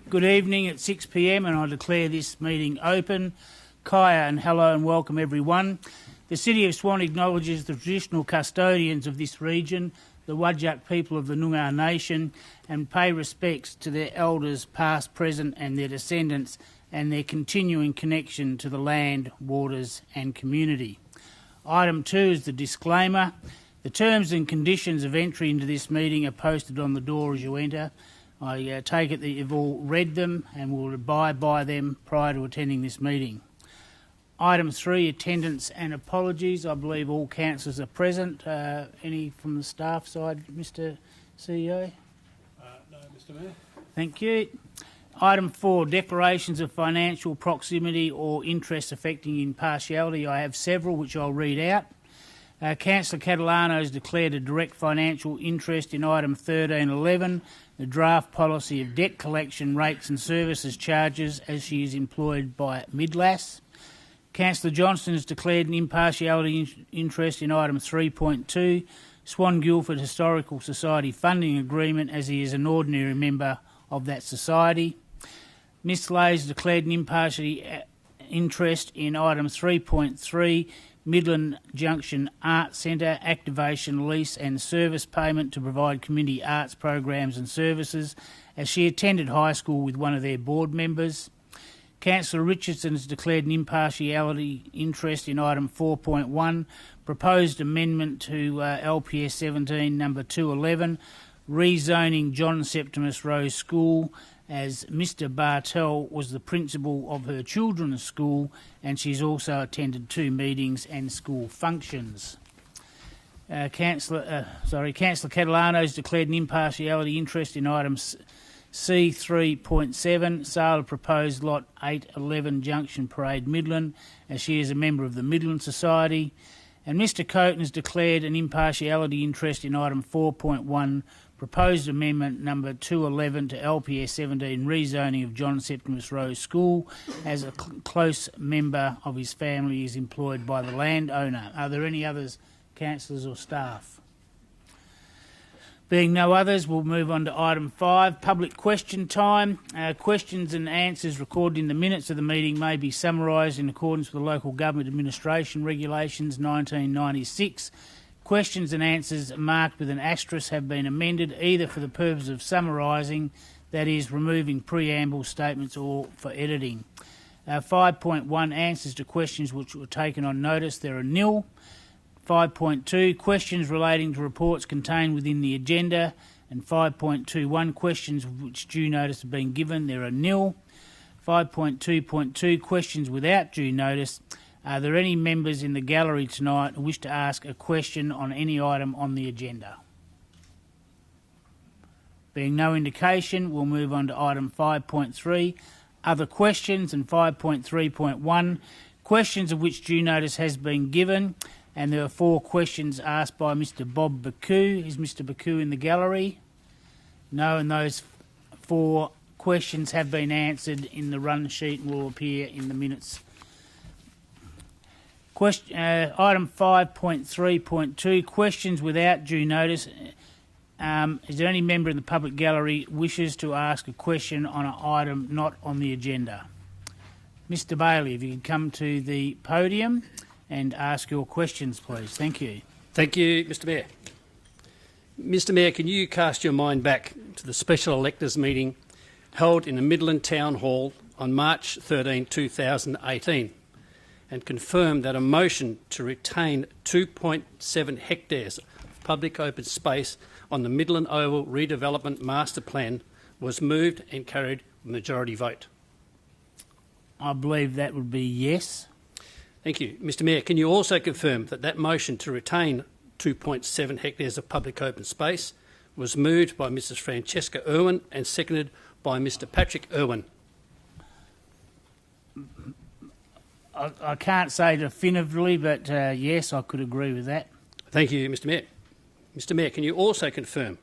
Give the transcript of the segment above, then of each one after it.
Good evening at 6 p.m. and I declare this meeting open. Kaya and hello and welcome everyone. The City of Swan acknowledges the traditional custodians of this region, the Whadjuk people of the Noongar Nation, and pay respects to their elders past, present and their descendants and their continuing connection to the land, waters and community. Item 2 is the disclaimer. The terms and conditions of entry into this meeting are posted on the door as you enter. I take it that you've all read them and will abide by them prior to attending this meeting. Item 3, attendance and apologies. I believe all councillors are present. Any from the staff side, Mr CEO? No, Mr Mayor. Thank you. Item 4, declarations of financial proximity or interest affecting impartiality. I have several which I'll read out. Councillor Catalano has declared a direct financial interest in item 1311, the draft policy of debt collection rates and services charges as she is employed by Midlas. Councillor Johnston has declared an impartiality interest in item 3.2, Swan Guildford Historical Society funding agreement as he is an ordinary member of that society. Ms Lays declared an impartiality interest in item 3.3, Midland Junction Arts Centre activation lease and service payment to provide community arts programs and services as she attended high school with one of their board members. Councillor Richardson has declared an impartiality interest in item 4.1, proposed amendment to LPS 17 number 211, rezoning John Septimus Rose School as Mr Bartel was the principal of her children's school and she's also attended 2 meetings and school functions. Councillor Catalano has declared an impartiality interest in item C3.7, sale of proposed lot 811 Junction Parade Midland as she is a member of the Midland Society. And Mr Coaten has declared an impartiality interest in item 4.1, proposed amendment number 211 to LPS 17 rezoning of John Septimus Rose School as a close member of his family is employed by the landowner. Are there any others, councillors or staff? Being no others, we'll move on to item 5, public question time. Questions and answers recorded in the minutes of the meeting may be summarised in accordance with the Local Government Administration Regulations 1996. Questions and answers marked with an asterisk have been amended either for the purpose of summarising, that is, removing preamble statements, or for editing. 5.1, answers to questions which were taken on notice, there are nil. 5.2, questions relating to reports contained within the agenda, and 5.21, questions which due notice have been given, there are nil. 5.2.2, questions without due notice. Are there any members in the gallery tonight who wish to ask a question on any item on the agenda? Being no indication, we'll move on to item 5.3, other questions, and 5.3.1, questions of which due notice has been given. And there are 4 questions asked by Mr Bob Baku. Is Mr Baku in the gallery? No, and those 4 questions have been answered in the run sheet and will appear in the minutes. Item 5.3.2, questions without due notice. Is there any member in the public gallery wishes to ask a question on an item not on the agenda? Mr Bailey, if you could come to the podium and ask your questions, please. Thank you. Thank you, Mr Mayor. Mr Mayor, can you cast your mind back to the special electors meeting held in the Midland Town Hall on March 13, 2018 and confirm that a motion to retain 2.7 hectares of public open space on the Midland Oval Redevelopment Master Plan was moved and carried with majority vote? I believe that would be yes. Thank you. Mr Mayor, can you also confirm that that motion to retain 2.7 hectares of public open space was moved by Mrs Francesca Irwin and seconded by Mr Patrick Irwin? I can't say definitively, but yes, I could agree with that. Thank you, Mr Mayor. Mr Mayor, can you also confirm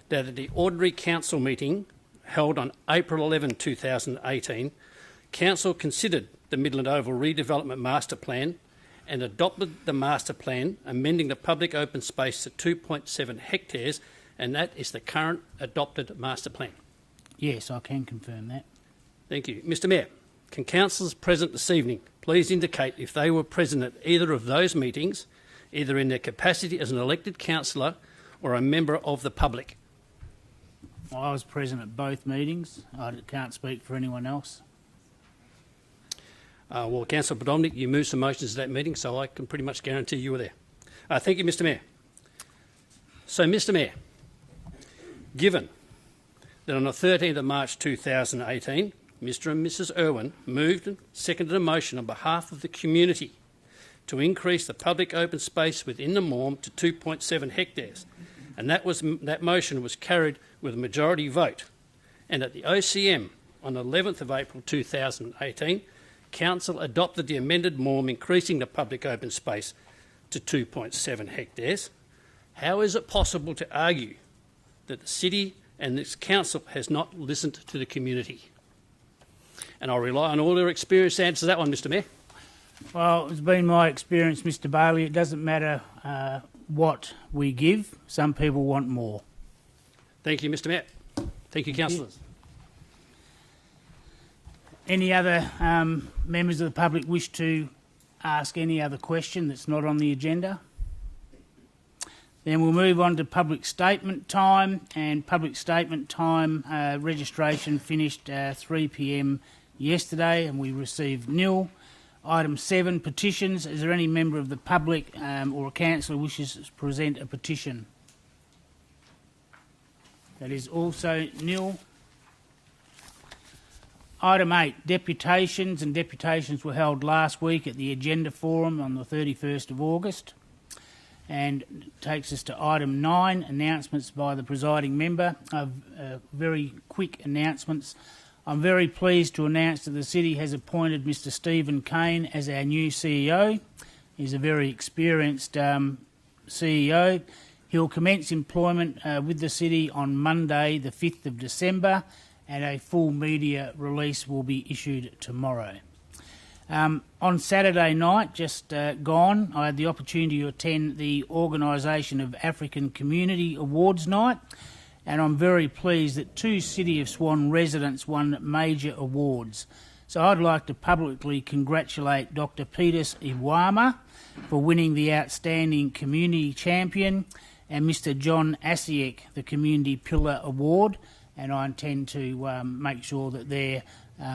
that at the ordinary council meeting held on April 11, 2018, Council considered the Midland Oval Redevelopment Master Plan and adopted the Master Plan, amending the public open space to 2.7 hectares, and that is the current adopted Master Plan? Yes, I can confirm that. Thank you. Mr Mayor, can councillors present this evening please indicate if they were present at either of those meetings, either in their capacity as an elected councillor or a member of the public? I was present at both meetings. I can't speak for anyone else. Well, Councillor Podomnik, you moved some motions at that meeting, so I can pretty much guarantee you were there. Thank you, Mr Mayor. So, Mr Mayor, given that on the 13th of March 2018, Mr and Mrs Irwin moved and seconded a motion on behalf of the community to increase the public open space within the Morm to 2.7 hectares, and that motion was carried with a majority vote. And at the OCM on the 11th of April 2018, Council adopted the amended Morm increasing the public open space to 2.7 hectares. How is it possible to argue that the City and this Council has not listened to the community? And I'll rely on all your experience to answer that one, Mr Mayor. Well, it's been my experience, Mr Bailey, it doesn't matter what we give, some people want more. Thank you, Mr Mayor. Thank you, councillors. Any other members of the public wish to ask any other question that's not on the agenda? Then we'll move on to public statement time, and public statement time registration finished 3 p.m. yesterday and we received nil. Item 7, petitions. Is there any member of the public or a councillor wishes to present a petition? That is also nil. Item 8, deputations, and deputations were held last week at the Agenda Forum on the 31st of August. And it takes us to item 9, announcements by the presiding member. Very quick announcements. I'm very pleased to announce that the City has appointed Mr Stephen Kane as our new CEO. He's a very experienced CEO. He'll commence employment with the City on Monday the 5th of December, and a full media release will be issued tomorrow. On Saturday night, just gone, I had the opportunity to attend the organisation of African Community Awards Night, and I'm very pleased that 2 City of Swan residents won major awards. So I'd like to publicly congratulate Dr Petus Iwama for winning the Outstanding Community Champion, and Mr John Asiek the Community Pillar Award, and I intend to make sure that their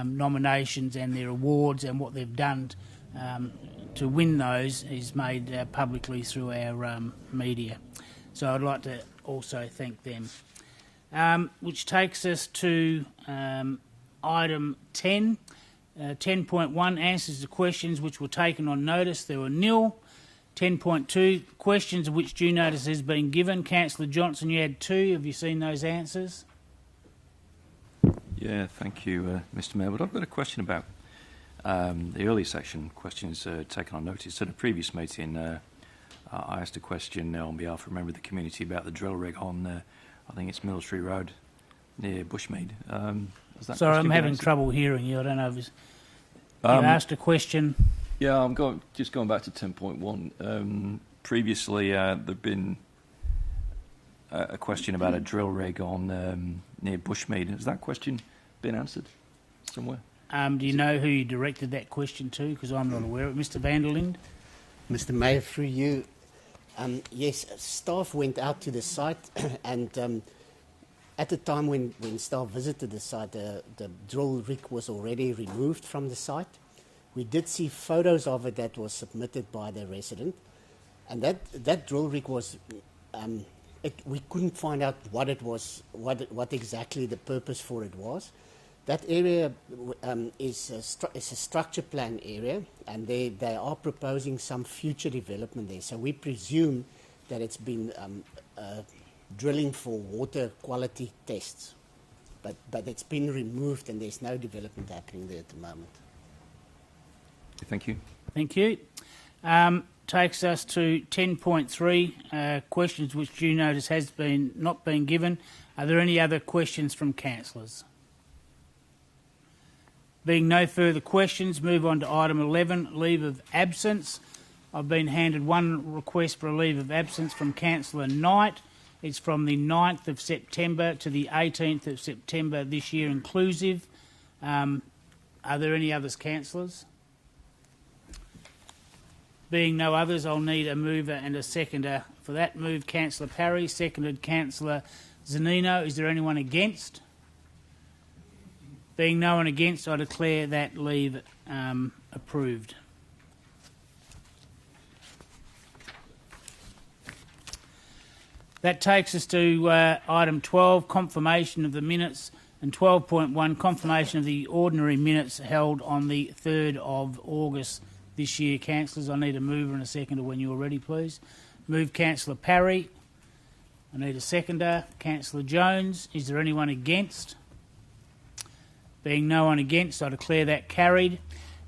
nominations and their awards and what they've done to win those is made publicly through our media. So I'd like to also thank them. Which takes us to item 10. 10.1 answers to questions which were taken on notice. There were nil. 10.2 questions of which due notice has been given. Councillor Johnson, you had 2. Have you seen those answers? Yeah, thank you, Mr Mayor. But I've got a question about the early section questions taken on notice. At a previous meeting, I asked a question on behalf of a member of the community about the drill rig on, I think it's Military Road near Bushmead. Sorry, I'm having trouble hearing you. I don't know if you asked a question. Yeah, I'm just going back to 10.1. Previously, there'd been a question about a drill rig on near Bushmead. Has that question been answered somewhere? Do you know who you directed that question to? Because I'm not aware of it. Mr van der Linde? Mr Mayor, through you, yes, staff went out to the site and at the time when staff visited the site, the drill rig was already removed from the site. We did see photos of it that was submitted by the resident, and that drill rig was, we couldn't find out what it was, what exactly the purpose for it was. That area is a structure plan area, and they are proposing some future development there. So we presume that it's been drilling for water quality tests, but it's been removed and there's no development happening there at the moment. Thank you. Thank you. Takes us to 10.3, questions which due notice has not been given. Are there any other questions from councillors? Being no further questions, move on to item 11, leave of absence. I've been handed one request for a leave of absence from Councillor Knight. It's from the 9th of September to the 18th of September this year inclusive. Are there any others, councillors? Being no others, I'll need a mover and a seconder. For that move, Councillor Parry, seconded Councillor Zanino. Is there anyone against? Being no one against, I declare that leave approved. That takes us to item 12, confirmation of the minutes, and 12.1, confirmation of the ordinary minutes held on the 3rd of August this year. Councillors, I need a mover and a seconder when you're ready, please. Move Councillor Parry. I need a seconder. Councillor Jones. Is there anyone against? Being no one against, I declare that carried.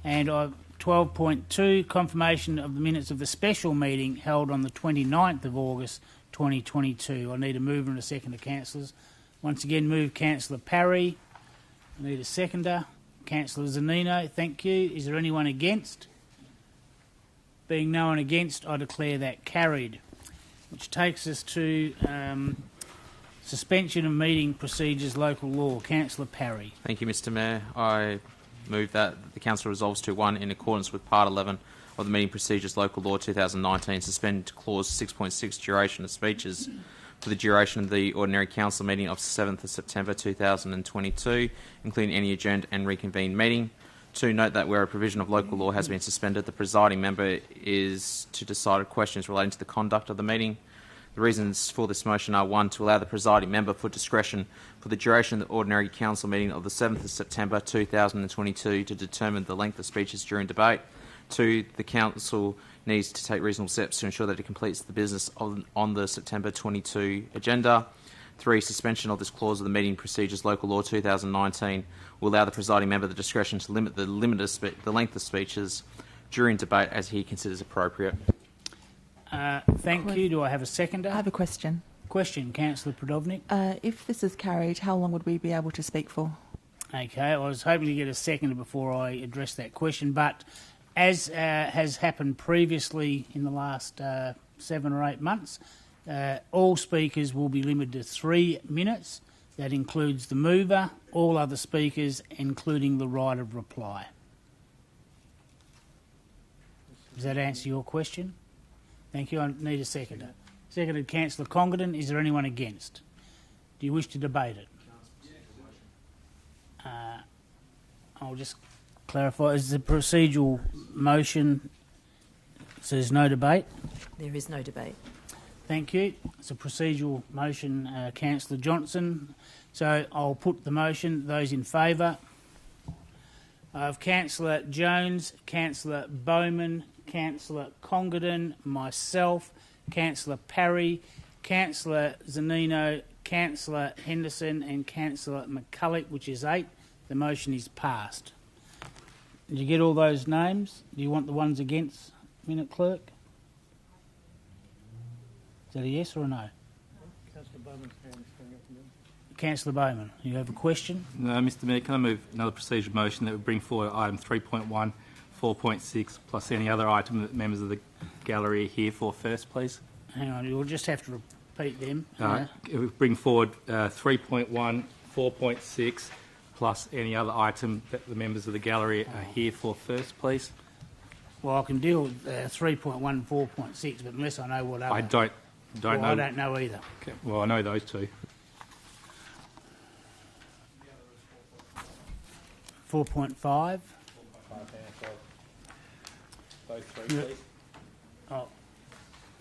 And 12.2, confirmation of the minutes of the special meeting held on the 29th of August 2022. I need a mover and a seconder, councillors. Once again, move Councillor Parry. I need a seconder. Councillor Zanino, thank you. Is there anyone against? Being no one against, I declare that carried. Which takes us to suspension of meeting procedures, local law. Councillor Parry. Thank you, Mr Mayor. I move that the Council resolves to 1, in accordance with Part 11 of the Meeting Procedures Local Law 2019, suspend Clause 6.6 duration of speeches for the duration of the ordinary council meeting of 7th of September 2022, including any adjourned and reconvened meeting. 2, note that where a provision of local law has been suspended, the presiding member is to decide questions relating to the conduct of the meeting. The reasons for this motion are 1, to allow the presiding member for discretion for the duration of the ordinary council meeting of the 7th of September 2022 to determine the length of speeches during debate. 2, the council needs to take reasonable steps to ensure that it completes the business on the September 22 agenda. 3, suspension of this clause of the Meeting Procedures Local Law 2019 will allow the presiding member the discretion to limit the length of speeches during debate as he considers appropriate. Thank you. Do I have a seconder? I have a question. Question, Councillor Prodovnik. If this is carried, how long would we be able to speak for? Okay, I was hoping to get a seconder before I address that question, but as has happened previously in the last 7 or 8 months, all speakers will be limited to 3 minutes. That includes the mover, all other speakers, including the right of reply. Does that answer your question? Thank you. I need a seconder. Seconded, Councillor Congdon. Is there anyone against? Do you wish to debate it? I'll just clarify. Is the procedural motion says no debate? There is no debate. Thank you. It's a procedural motion, Councillor Johnson. So I'll put the motion. Those in favour of Councillor Jones, Councillor Bowman, Councillor Congdon, myself, Councillor Parry, Councillor Zanino, Councillor Henderson and Councillor McCulloch, which is 8. The motion is passed. Did you get all those names? Do you want the ones against, Minute Clerk? Is that a yes or a no? Councillor Bowman, you have a question? No, Mr Mayor, can I move another procedural motion that would bring forward item 3.1, 4.6 plus any other item that members of the gallery are here for first, please? Hang on, you'll just have to repeat them. It would bring forward 3.1, 4.6 plus any other item that the members of the gallery are here for first, please? Well, I can deal with 3.1 and 4.6, but unless I know what other... I don't know. I don't know either. Okay. Well, I know those two. 4.5. Both three, please. Oh,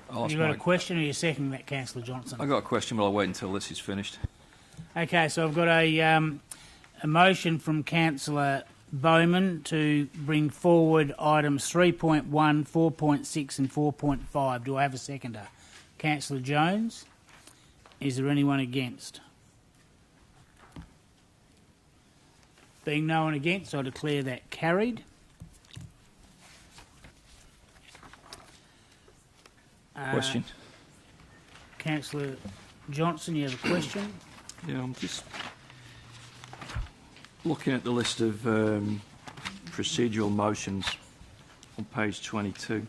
I'll ask you got my- a question or you second that, Councillor Johnson? I've got a question, but I'll wait until this is finished. Okay, so I've got a motion from Councillor Bowman to bring forward items 3.1, 4.6 and 4.5. Do I have a seconder? Councillor Jones. Is there anyone against? Being no one against, I declare that carried. Question? Councillor Johnson, you have a question? Yeah, I'm just looking at the list of procedural motions on page 22.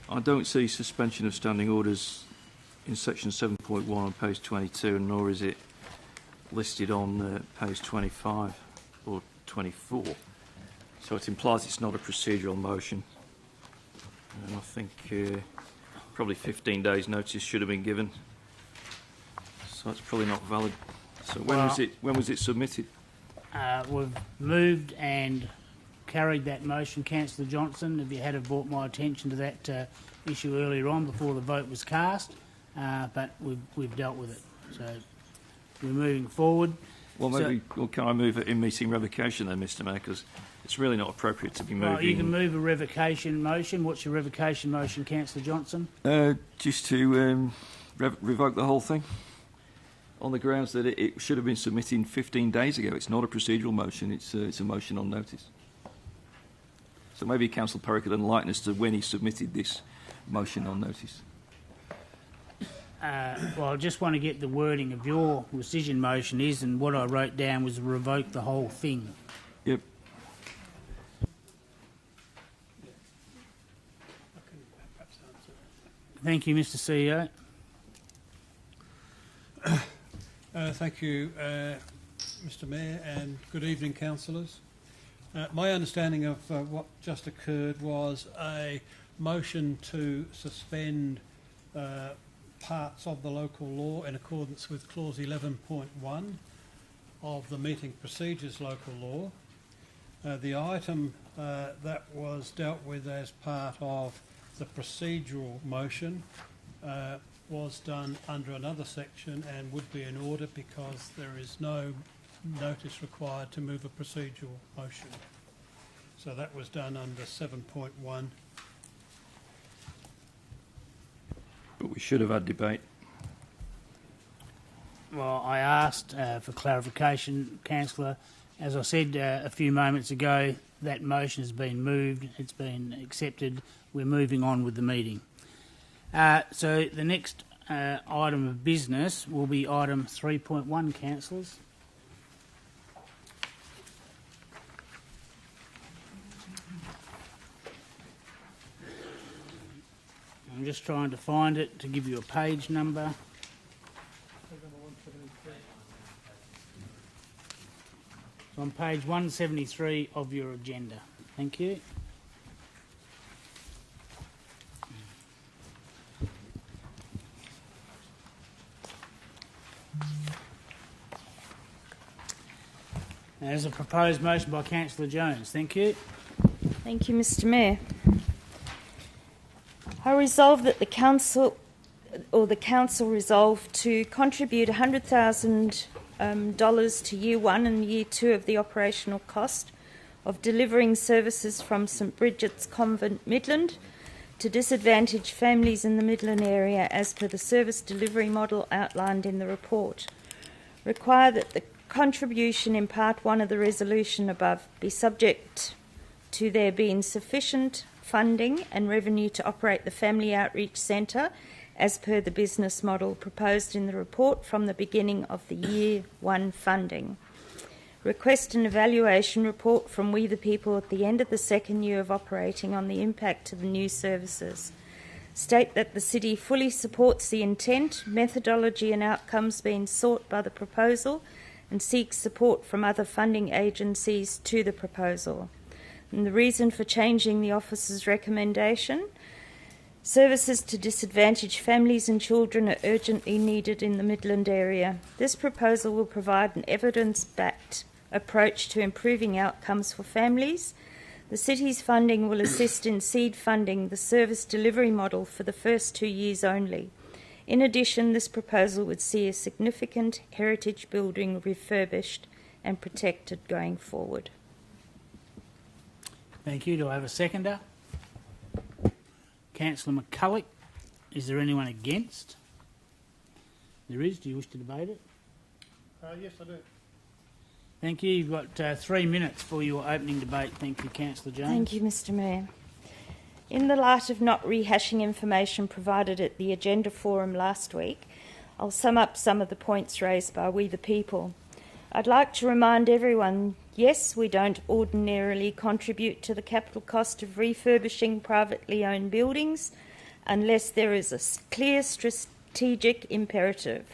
I don't see suspension of standing orders in section 7.1 on page 22, nor is it listed on page 25 or 24. So it implies it's not a procedural motion. And I think probably 15 days notice should have been given. So it's probably not valid. So when was it submitted? We've moved and carried that motion. Councillor Johnson, if you had have brought my attention to that issue earlier on before the vote was cast, but we've dealt with it. So we're moving forward. Well, maybe, can I move it in meeting revocation then, Mr Mayor, because it's really not appropriate to be moving... Well, you can move a revocation motion. What's your revocation motion, Councillor Johnson? Just to revoke the whole thing on the grounds that it should have been submitted 15 days ago. It's not a procedural motion, it's a motion on notice. So maybe Councillor Perry could enlighten us to when he submitted this motion on notice. Well, I just want to get the wording of your rescission motion is, and what I wrote down was revoke the whole thing. Yep. Thank you, Mr CEO. Thank you, Mr Mayor, and good evening, councillors. My understanding of what just occurred was a motion to suspend parts of the local law in accordance with clause 11.1 of the Meeting Procedures local law. The item that was dealt with as part of the procedural motion was done under another section and would be in order because there is no notice required to move a procedural motion. So that was done under 7.1. But we should have had debate. Well, I asked for clarification, Councillor. As I said a few moments ago, that motion has been moved. It's been accepted. We're moving on with the meeting. So the next item of business will be item 3.1, councillors. I'm just trying to find it to give you a page number. It's on page 173 of your agenda. Thank you. There's a proposed motion by Councillor Jones. Thank you. Thank you, Mr Mayor. I resolve that the council resolve to contribute $100,000 to year 1 and year 2 of the operational cost of delivering services from St Bridget's Convent, Midland, to disadvantaged families in the Midland area as per the service delivery model outlined in the report. Require that the contribution in Part 1 of the resolution above be subject to there being sufficient funding and revenue to operate the Family Outreach Centre as per the business model proposed in the report from the beginning of the Year 1 funding. Request an evaluation report from We the People at the end of the second year of operating on the impact of the new services. State that the City fully supports the intent, methodology and outcomes being sought by the proposal and seeks support from other funding agencies to the proposal. And the reason for changing the officer's recommendation: services to disadvantaged families and children are urgently needed in the Midland area. This proposal will provide an evidence-backed approach to improving outcomes for families. The City's funding will assist in seed funding the service delivery model for the first 2 years only. In addition, this proposal would see a significant heritage building refurbished and protected going forward. Thank you. Do I have a seconder? Councillor McCulloch. Is there anyone against? There is. Do you wish to debate it? Yes, I do. Thank you. You've got 3 minutes for your opening debate. Thank you, Councillor Jones. Thank you, Mr Mayor. In the light of not rehashing information provided at the agenda forum last week, I'll sum up some of the points raised by We the People. I'd like to remind everyone, yes, we don't ordinarily contribute to the capital cost of refurbishing privately owned buildings unless there is a clear strategic imperative.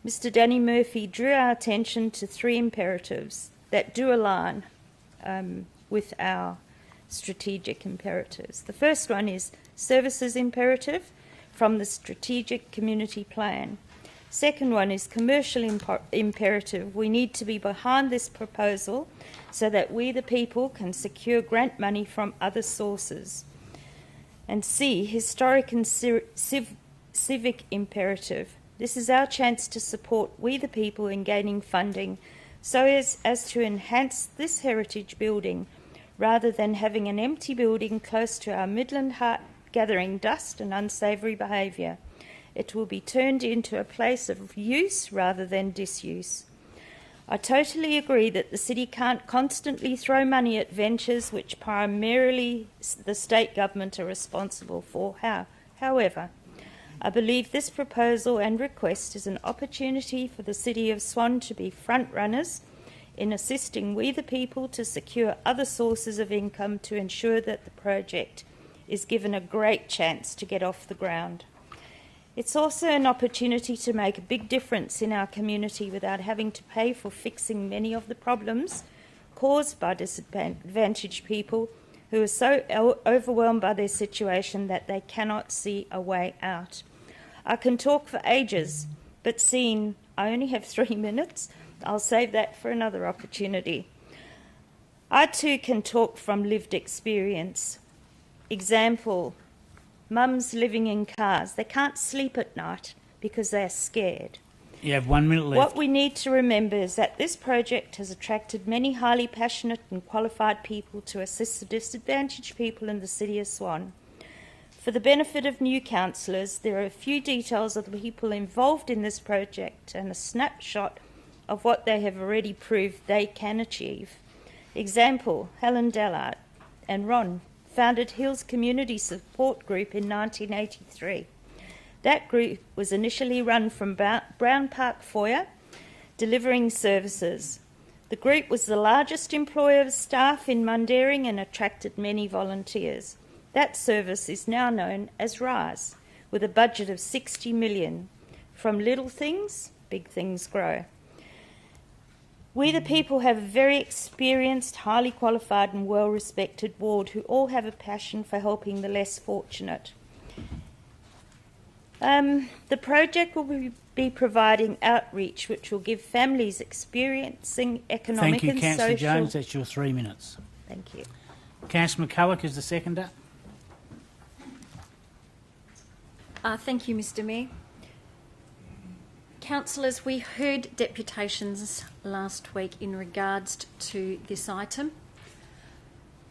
Mr. Danny Murphy drew our attention to 3 imperatives that do align with our strategic imperatives. The first one is services imperative from the strategic community plan. Second one is commercial imperative. We need to be behind this proposal so that we, the people, can secure grant money from other sources. And C, historic and civic imperative. This is our chance to support we, the people, in gaining funding so as to enhance this heritage building rather than having an empty building close to our Midland heart gathering dust and unsavoury behaviour. It will be turned into a place of use rather than disuse. I totally agree that the city can't constantly throw money at ventures which primarily the state government are responsible for. However, I believe this proposal and request is an opportunity for the City of Swan to be front runners in assisting we the people to secure other sources of income to ensure that the project is given a great chance to get off the ground. It's also an opportunity to make a big difference in our community without having to pay for fixing many of the problems caused by disadvantaged people who are so overwhelmed by their situation that they cannot see a way out. I can talk for ages, but seeing I only have 3 minutes, I'll save that for another opportunity. I too can talk from lived experience. Example, mums living in cars. They can't sleep at night because they're scared. You have 1 minute left. What we need to remember is that this project has attracted many highly passionate and qualified people to assist the disadvantaged people in the City of Swan. For the benefit of new councillors, there are a few details of the people involved in this project and a snapshot of what they have already proved they can achieve. Example, Helen Dallard and Ron founded Hills Community Support Group in 1983. That group was initially run from Brown Park Foyer, delivering services. The group was the largest employer of staff in Mundaring and attracted many volunteers. That service is now known as RISE, with a budget of 60 million. From little things, big things grow. We the people have a very experienced, highly qualified and well-respected ward who all have a passion for helping the less fortunate. The project will be providing outreach which will give families experiencing economic Thank you, and Councillor social... Jones. That's your 3 minutes. Thank you. Councillor McCulloch is the seconder. Thank you, Mr Mayor. Councillors, we heard deputations last week in regards to this item.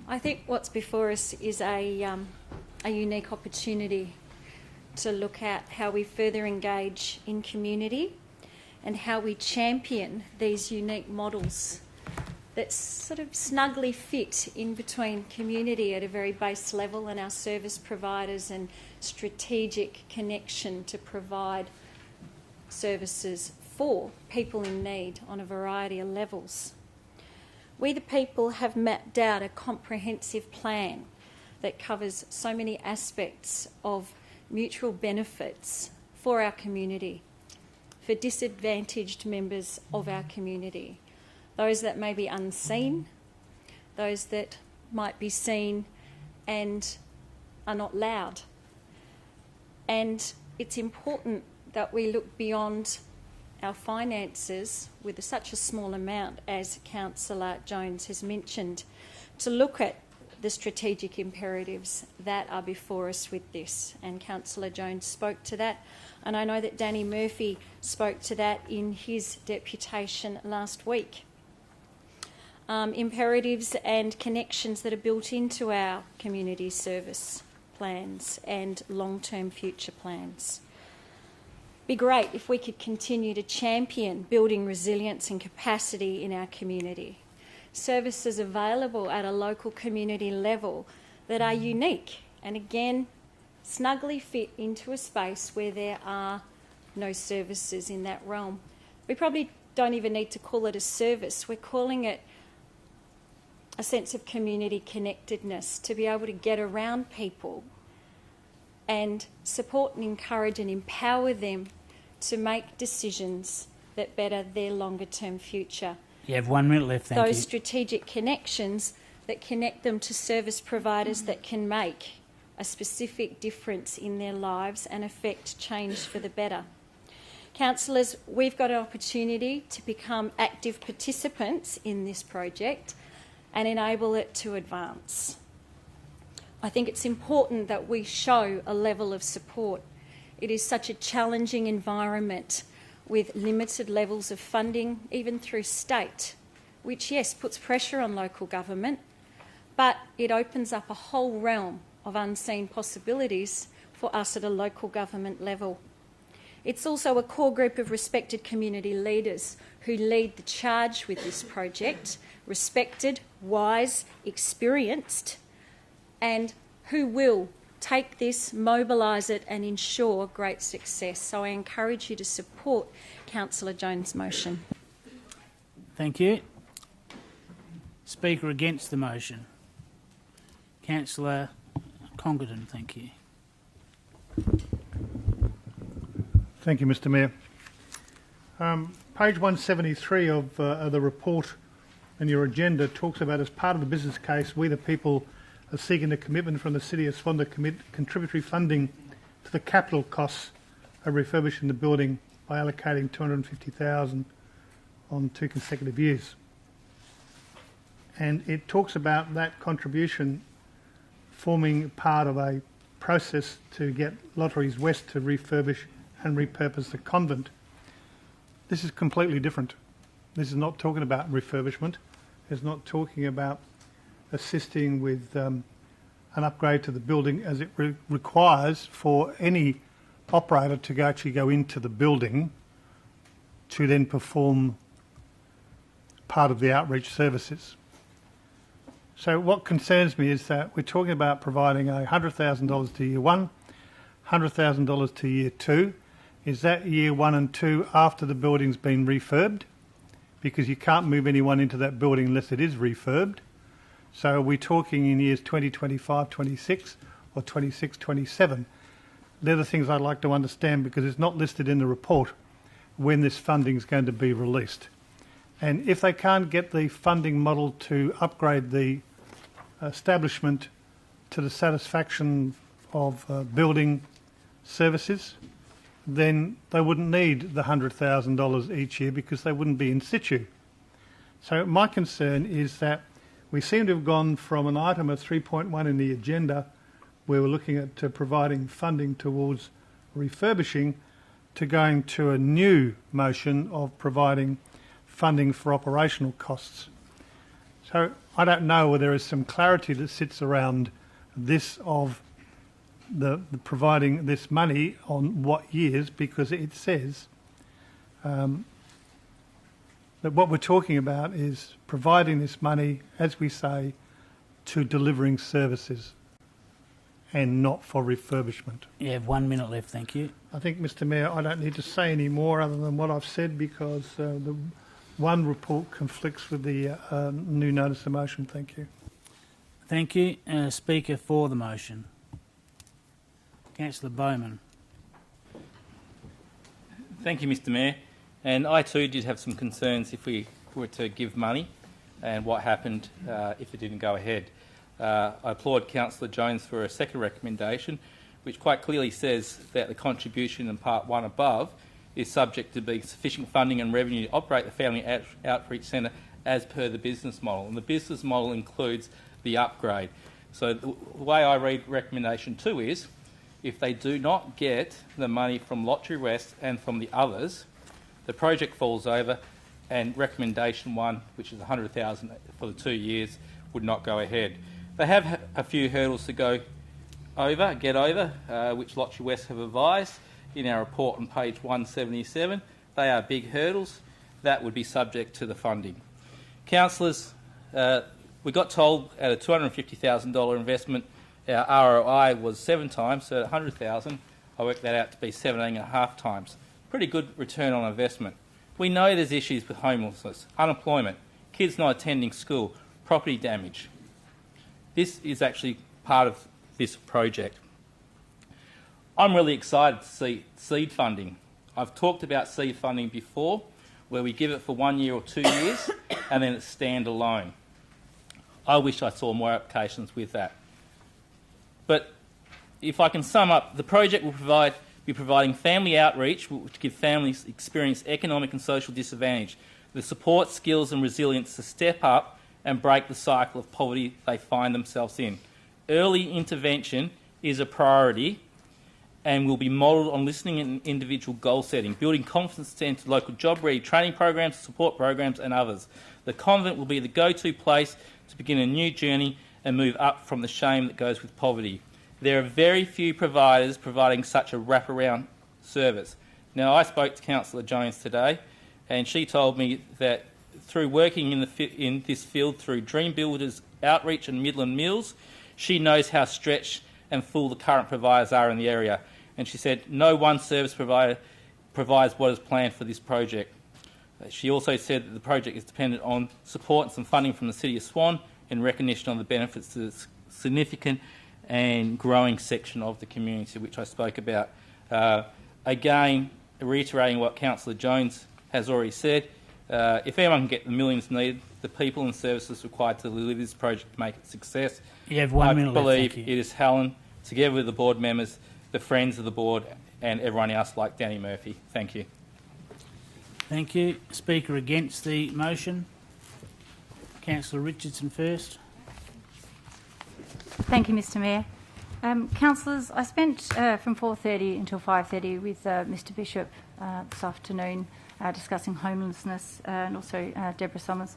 I think what's before us is a unique opportunity to look at how we further engage in community and how we champion these unique models that sort of snugly fit in between community at a very base level and our service providers and strategic connection to provide services for people in need on a variety of levels. We the people have mapped out a comprehensive plan that covers so many aspects of mutual benefits for our community, for disadvantaged members of our community, those that may be unseen, those that might be seen and are not loud. And it's important that we look beyond our finances with such a small amount, as Councillor Jones has mentioned, to look at the strategic imperatives that are before us with this. And Councillor Jones spoke to that, and I know that Danny Murphy spoke to that in his deputation last week. Imperatives and connections that are built into our community service plans and long-term future plans. Be great if we could continue to champion building resilience and capacity in our community. Services available at a local community level that are unique and again snugly fit into a space where there are no services in that realm. We probably don't even need to call it a service. We're calling it a sense of community connectedness, to be able to get around people and support and encourage and empower them to make decisions that better their longer-term future. You have 1 minute left, thank you. Those strategic connections that connect them to service providers that can make a specific difference in their lives and affect change for the better. Councillors, we've got an opportunity to become active participants in this project and enable it to advance. I think it's important that we show a level of support. It is such a challenging environment with limited levels of funding, even through state, which, yes, puts pressure on local government, but it opens up a whole realm of unseen possibilities for us at a local government level. It's also a core group of respected community leaders who lead the charge with this project, respected, wise, experienced, and who will take this, mobilise it and ensure great success. So I encourage you to support Councillor Jones' motion. Thank you. Speaker against the motion. Councillor Congerton, thank you. Thank you, Mr Mayor. Page 173 of the report and your agenda talks about, as part of the business case, we the people are seeking a commitment from the City of Swan to commit contributory funding to the capital costs of refurbishing the building by allocating $250,000 on 2 consecutive years. And it talks about that contribution forming part of a process to get Lotteries West to refurbish and repurpose the convent. This is completely different. This is not talking about refurbishment. It's not talking about assisting with an upgrade to the building as it requires for any operator to actually go into the building to then perform part of the outreach services. So what concerns me is that we're talking about providing $100,000 to year 1, $100,000 to year 2. Is that year 1 and 2 after the building's been refurbed? Because you can't move anyone into that building unless it is refurbed. So are we talking in years 2025, 26 or 26, 27? They're the things I'd like to understand, because it's not listed in the report when this funding is going to be released. And if they can't get the funding model to upgrade the establishment to the satisfaction of building services, then they wouldn't need the $100,000 each year, because they wouldn't be in situ. So my concern is that we seem to have gone from an item of 3.1 in the agenda, where we're looking at providing funding towards refurbishing, to going to a new motion of providing funding for operational costs. So I don't know whether there is some clarity that sits around this of the providing this money on what years, because it says that what we're talking about is providing this money, as we say, to delivering services and not for refurbishment. You have 1 minute left, thank you. I think, Mr Mayor, I don't need to say any more other than what I've said, because the one report conflicts with the new notice of motion. Thank you. Thank you. Speaker for the motion. Councillor Bowman. Thank you, Mr Mayor. And I too did have some concerns if we were to give money and what happened if it didn't go ahead. I applaud Councillor Jones for a second recommendation, which quite clearly says that the contribution in Part 1 above is subject to being sufficient funding and revenue to operate the Family Outreach Centre as per the business model. And the business model includes the upgrade. So the way I read recommendation 2 is, if they do not get the money from Lottery West and from the others, the project falls over, and recommendation 1, which is $100,000 for the 2 years, would not go ahead. They have a few hurdles to get over, which Lottery West have advised in our report on page 177. They are big hurdles. That would be subject to the funding. Councillors, we got told at a $250,000 investment, our ROI was 7 times, so at $100,000, I worked that out to be 17.5 times. Pretty good return on investment. We know there's issues with homelessness, unemployment, kids not attending school, property damage. This is actually part of this project. I'm really excited to see seed funding. I've talked about seed funding before, where we give it for 1 year or 2 years and then it's standalone. I wish I saw more applications with that. But if I can sum up, the project will be providing family outreach to give families experience economic and social disadvantage, the support, skills and resilience to step up and break the cycle of poverty they find themselves in. Early intervention is a priority and will be modelled on listening and individual goal setting, building confidence into local job-ready training programs, support programs and others. The convent will be the go-to place to begin a new journey and move up from the shame that goes with poverty. There are very few providers providing such a wraparound service. Now, I spoke to Councillor Jones today and she told me that through working in this field through Dream Builders Outreach and Midland Mills, she knows how stretched and full the current providers are in the area. And she said no one service provider provides what is planned for this project. She also said that the project is dependent on support and some funding from the City of Swan in recognition of the benefits to this significant and growing section of the community, which I spoke about. Again, reiterating what Councillor Jones has already said, if anyone can get the millions needed, the people and services required to deliver this project to make it a success, You have 1 minute left, believe thank you. it is Helen, together with the board members, the friends of the board and everyone else like Danny Murphy. Thank you. Thank you. Speaker against the motion. Councillor Richardson first. Thank you, Mr Mayor. Councillors, I spent from 4:30 until 5:30 with Mr Bishop this afternoon discussing homelessness and also Deborah Summers.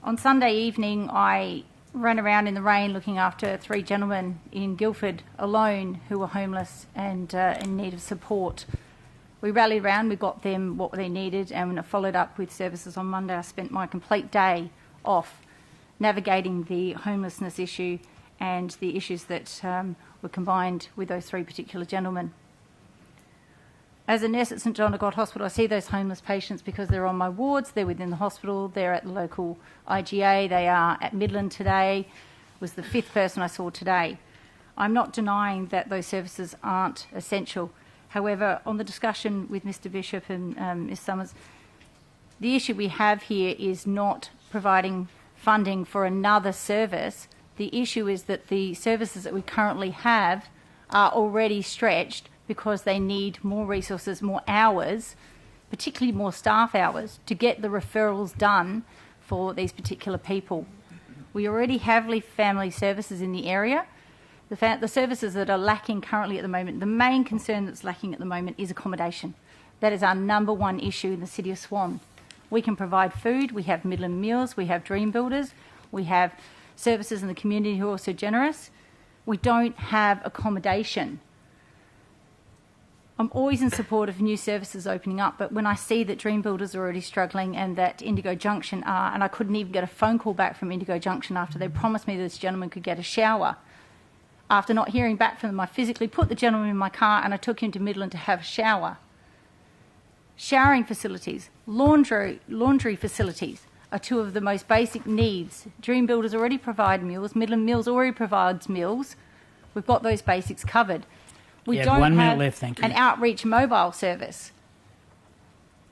On Sunday evening, I ran around in the rain looking after 3 gentlemen in Guildford alone who were homeless and in need of support. We rallied around, we got them what they needed, and when I followed up with services on Monday, I spent my complete day off navigating the homelessness issue and the issues that were combined with those 3 particular gentlemen. As a nurse at St John of God Hospital, I see those homeless patients because they're on my wards, they're within the hospital, they're at the local IGA, they are at Midland today, was the 5th person I saw today. I'm not denying that those services aren't essential. However, on the discussion with Mr Bishop and Ms Summers, the issue we have here is not providing funding for another service. The issue is that the services that we currently have are already stretched because they need more resources, more hours, particularly more staff hours, to get the referrals done for these particular people. We already have family services in the area. The services that are lacking currently at the moment, the main concern that's lacking at the moment is accommodation. That is our number 1 issue in the City of Swan. We can provide food, we have Midland Meals, we have Dream Builders, we have services in the community who are also generous. We don't have accommodation. I'm always in support of new services opening up, but when I see that Dream Builders are already struggling and that Indigo Junction are, and I couldn't even get a phone call back from Indigo Junction after they promised me this gentleman could get a shower. After not hearing back from them, I physically put the gentleman in my car and I took him to Midland to have a shower. Showering facilities, laundry facilities are 2 of the most basic needs. Dream Builders already provide meals. Midland Meals already provides meals. We've got those basics covered. We don't 1 minute have left, thank you. an outreach mobile service.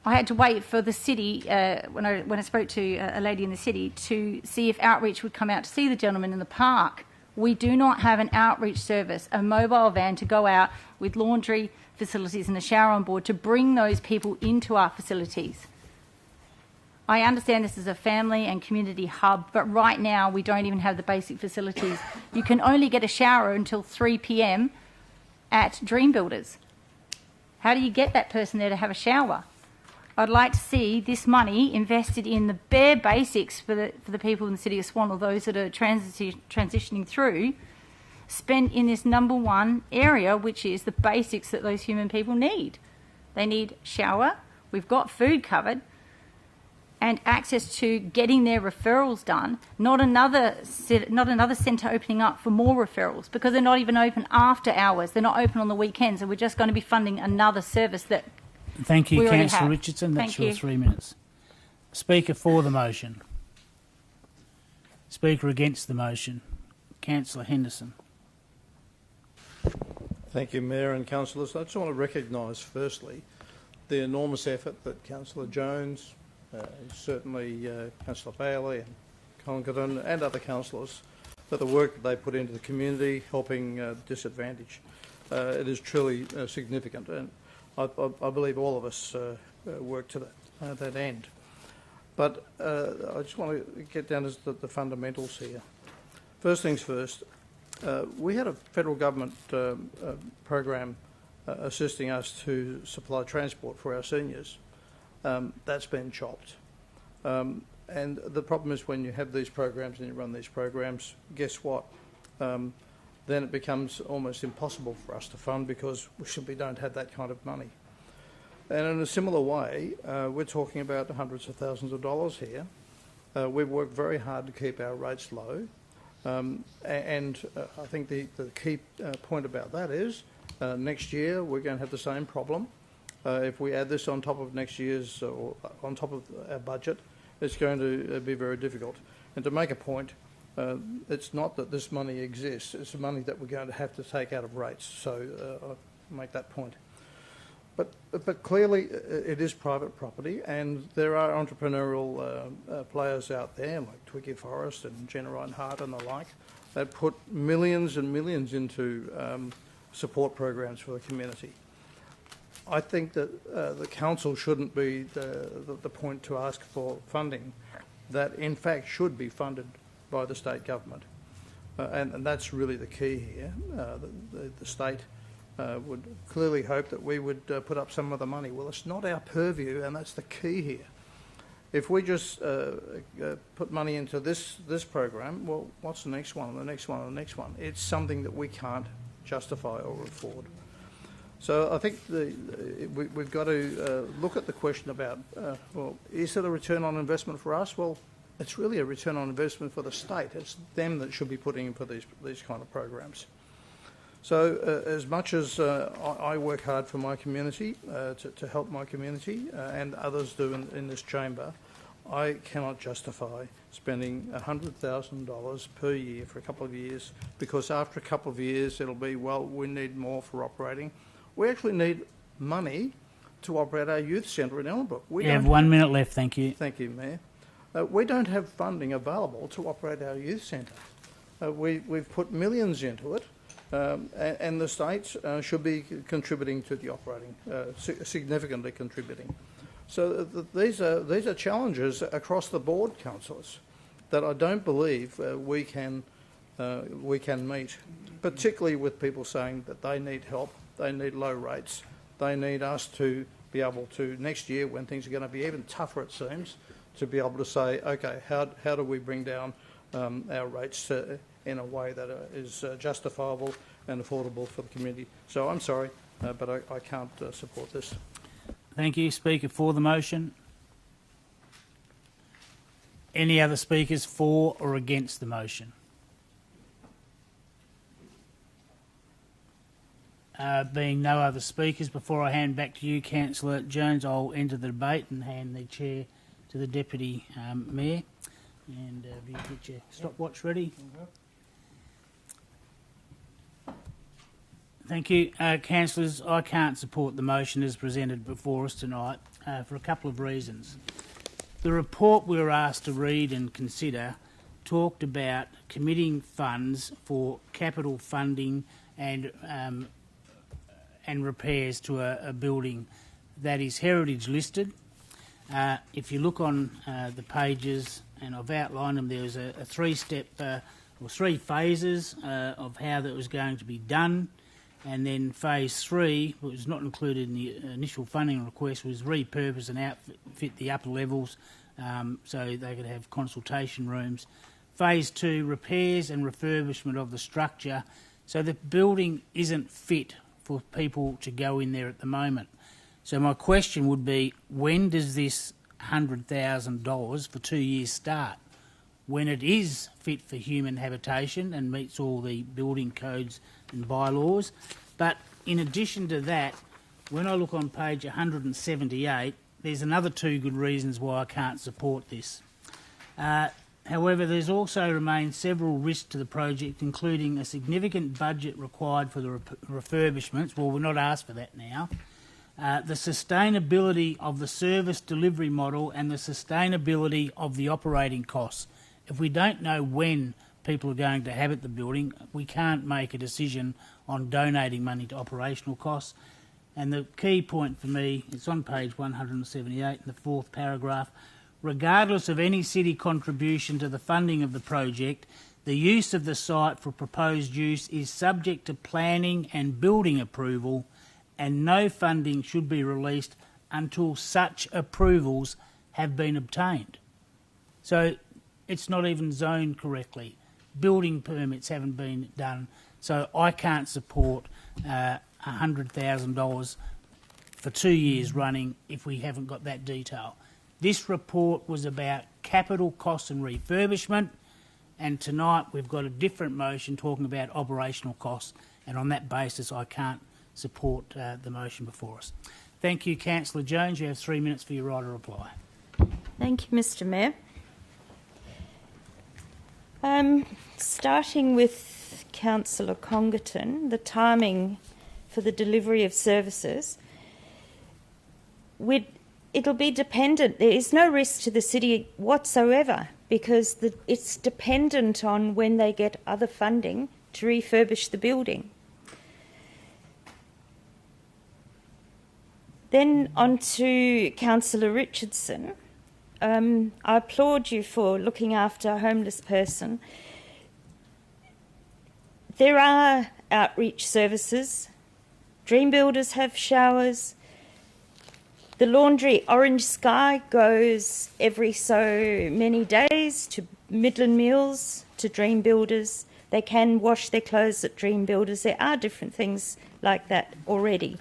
I had to wait for the city, when I spoke to a lady in the city, to see if outreach would come out to see the gentleman in the park. We do not have an outreach service, a mobile van to go out with laundry facilities and a shower on board to bring those people into our facilities. I understand this is a family and community hub, but right now we don't even have the basic facilities. You can only get a shower until 3 p.m. at Dream Builders. How do you get that person there to have a shower? I'd like to see this money invested in the bare basics for the people in the City of Swan, or those that are transitioning through, spent in this number 1 area, which is the basics that those human people need. They need shower, we've got food covered, and access to getting their referrals done, not another centre opening up for more referrals, because they're not even open after hours, they're not open on the weekends, and we're just going to be funding another service that Thank you, we already Councillor have. Richardson. That's Thank your you. 3 minutes. Speaker for the motion. Speaker against the motion. Councillor Henderson. Thank you, Mayor and councillors. I just want to recognise, firstly, the enormous effort that Councillor Jones, certainly Councillor Bailey and Conkerton and other councillors, for the work that they put into the community, helping disadvantaged. It is truly significant, and I believe all of us work to that end. But I just want to get down to the fundamentals here. First things first, we had a federal government program assisting us to supply transport for our seniors. That's been chopped. And the problem is when you have these programs and you run these programs, guess what? Then it becomes almost impossible for us to fund because we simply don't have that kind of money. And in a similar way, we're talking about hundreds of thousands of dollars here. We've worked very hard to keep our rates low. I think the key point about that is next year we're going to have the same problem. If we add this on top of next year's or on top of our budget, it's going to be very difficult. And to make a point, it's not that this money exists, it's the money that we're going to have to take out of rates. So I'll make that point. But clearly it is private property, and there are entrepreneurial players out there like Twiggy Forrest and Jenna Reinhardt and the like that put millions and millions into support programs for the community. I think that the council shouldn't be the point to ask for funding. That in fact should be funded by the state government, and that's really the key here. The state would clearly hope that we would put up some of the money. Well, it's not our purview, and that's the key here. If we just put money into this program, well, what's the next one, and the next one, and the next one? It's something that we can't justify or afford. So I think we've got to look at the question about, well, is it a return on investment for us? Well, it's really a return on investment for the state. It's them that should be putting in for these kind of programs. So as much as I work hard for my community, to help my community, and others do in this chamber, I cannot justify spending $100,000 per year for a couple of years, because after a couple of years it'll be, well, we need more for operating. We actually need money to operate our youth centre in Ellenbrook. We have 1 minute left, thank you. Thank you, Mayor. We don't have funding available to operate our youth centre. We've put millions into it, and the states should be contributing to the operating, significantly contributing. So these are challenges across the board, councillors, that I don't believe we can meet, particularly with people saying that they need help. They need low rates. They need us to be able to, next year when things are going to be even tougher, it seems, to be able to say, okay, how do we bring down our rates in a way that is justifiable and affordable for the community? So I'm sorry, but I can't support this. Thank you. Speaker for the motion. Any other speakers for or against the motion? Being no other speakers, before I hand back to you, Councillor Jones, I'll enter the debate and hand the chair to the Deputy Mayor. And if you get your stopwatch ready. Thank you. Councillors, I can't support the motion as presented before us tonight for a couple of reasons. The report we were asked to read and consider talked about committing funds for capital funding and repairs to a building that is heritage listed. If you look on the pages, and I've outlined them, there was a three-step or three phases of how that was going to be done, and then phase 3, which was not included in the initial funding request, was repurpose and outfit the upper levels so they could have consultation rooms. Phase 2, repairs and refurbishment of the structure, so the building isn't fit for people to go in there at the moment. So my question would be, when does this $100,000 for 2 years start? When it is fit for human habitation and meets all the building codes and bylaws. But in addition to that, when I look on page 178, there's another two good reasons why I can't support this. However, there's also remained several risks to the project, including a significant budget required for the refurbishments. Well, we're not asked for that now. The sustainability of the service delivery model and the sustainability of the operating costs. If we don't know when people are going to habit the building, we can't make a decision on donating money to operational costs. And the key point for me, it's on page 178 in the fourth paragraph. Regardless of any city contribution to the funding of the project, the use of the site for proposed use is subject to planning and building approval, and no funding should be released until such approvals have been obtained. So it's not even zoned correctly. Building permits haven't been done, so I can't support $100,000 for 2 years running if we haven't got that detail. This report was about capital costs and refurbishment, and tonight we've got a different motion talking about operational costs, and on that basis I can't support the motion before us. Thank you, Councillor Jones. You have 3 minutes for your right to reply. Thank you, Mr Mayor. Starting with Councillor Congerton, the timing for the delivery of services, it'll be dependent. There is no risk to the city whatsoever because it's dependent on when they get other funding to refurbish the building. Then on to Councillor Richardson. I applaud you for looking after a homeless person. There are outreach services. Dream Builders have showers. The laundry Orange Sky goes every so many days to Midland Meals, to Dream Builders. They can wash their clothes at Dream Builders. There are different things like that already.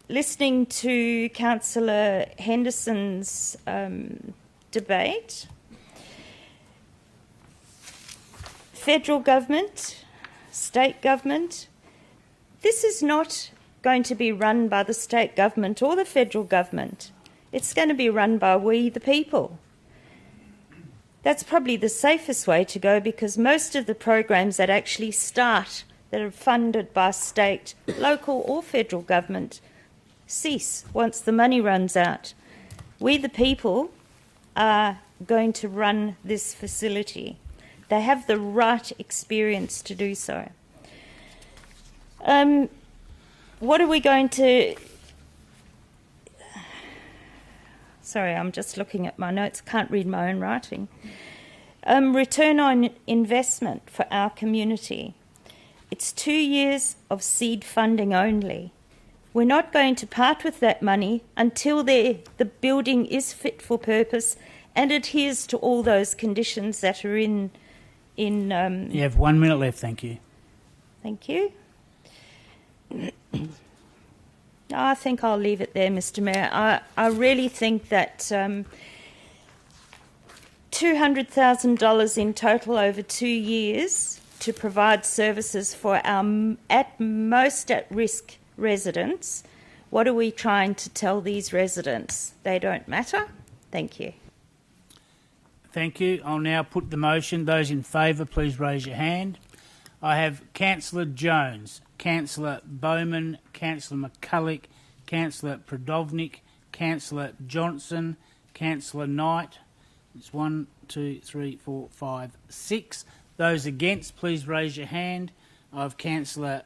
Listening to Councillor Henderson's debate, federal government, state government, this is not going to be run by the state government or the federal government. It's going to be run by we, the people. That's probably the safest way to go because most of the programs that actually start, that are funded by state, local or federal government, cease once the money runs out. We, the people, are going to run this facility. They have the right experience to do so. What are we going to... Sorry, I'm just looking at my notes. Can't read my own writing. Return on investment for our community. It's 2 years of seed funding only. We're not going to part with that money until the building is fit for purpose and adheres to all those conditions that are in... You have 1 minute left, thank you. Thank you. I think I'll leave it there, Mr Mayor. I really think that $200,000 in total over 2 years to provide services for our at most at-risk residents. What are we trying to tell these residents? They don't matter? Thank you. Thank you. I'll now put the motion. Those in favour, please raise your hand. I have Councillor Jones, Councillor Bowman, Councillor McCulloch, Councillor Prodovnik, Councillor Johnson, Councillor Knight. It's 1, 2, 3, 4, 5, 6. Those against, please raise your hand. I have Councillor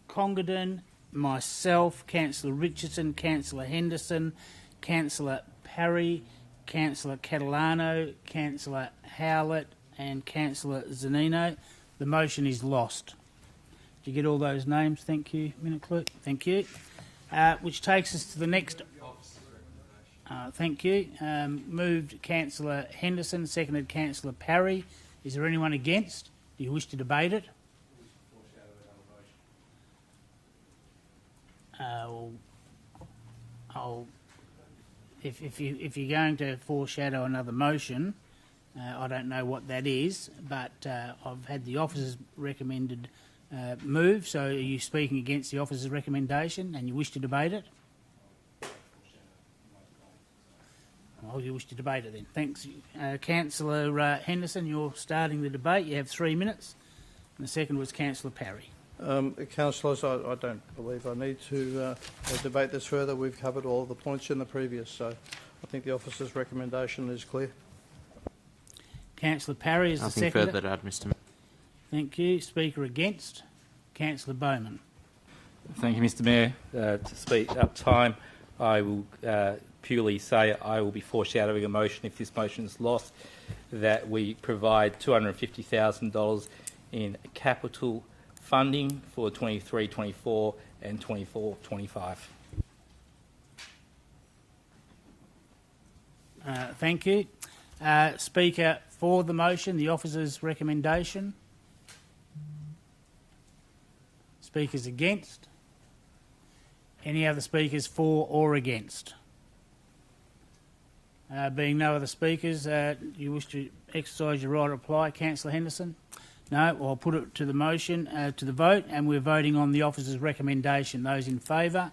Congerton, myself, Councillor Richardson, Councillor Henderson, Councillor Parry, Councillor Catalano, Councillor Howlett and Councillor Zanino. The motion is lost. Did you get all those names? Thank you, Minute Clerk. Thank you. Which takes us to the next... thank you. Moved Councillor Henderson, seconded Councillor Parry. Is there anyone against? Do you wish to debate it? If you're going to foreshadow another motion, I don't know what that is, but I've had the officer's recommended move. So are you speaking against the officer's recommendation and you wish to debate it? Oh, you wish to debate it then. Thanks. Councillor Henderson, you're starting the debate. You have 3 minutes. And the second was Councillor Parry. Councillors, I don't believe I need to debate this further. We've covered all the points in the previous, so I think the officer's recommendation is clear. Councillor Parry is the Nothing seconder. further to add, Mr. Mayor. Thank you. Speaker against? Councillor Bowman. Thank you, Mr. Mayor. To speed up time, I will purely say I will be foreshadowing a motion, if this motion is lost, that we provide $250,000 in capital funding for 23-24 and 24-25. Thank you. Speaker for the motion, the officer's recommendation. Speakers against? Any other speakers for or against? Being no other speakers, you wish to exercise your right to reply, Councillor Henderson? No, I'll put it to the motion, to the vote, and we're voting on the officer's recommendation. Those in favour?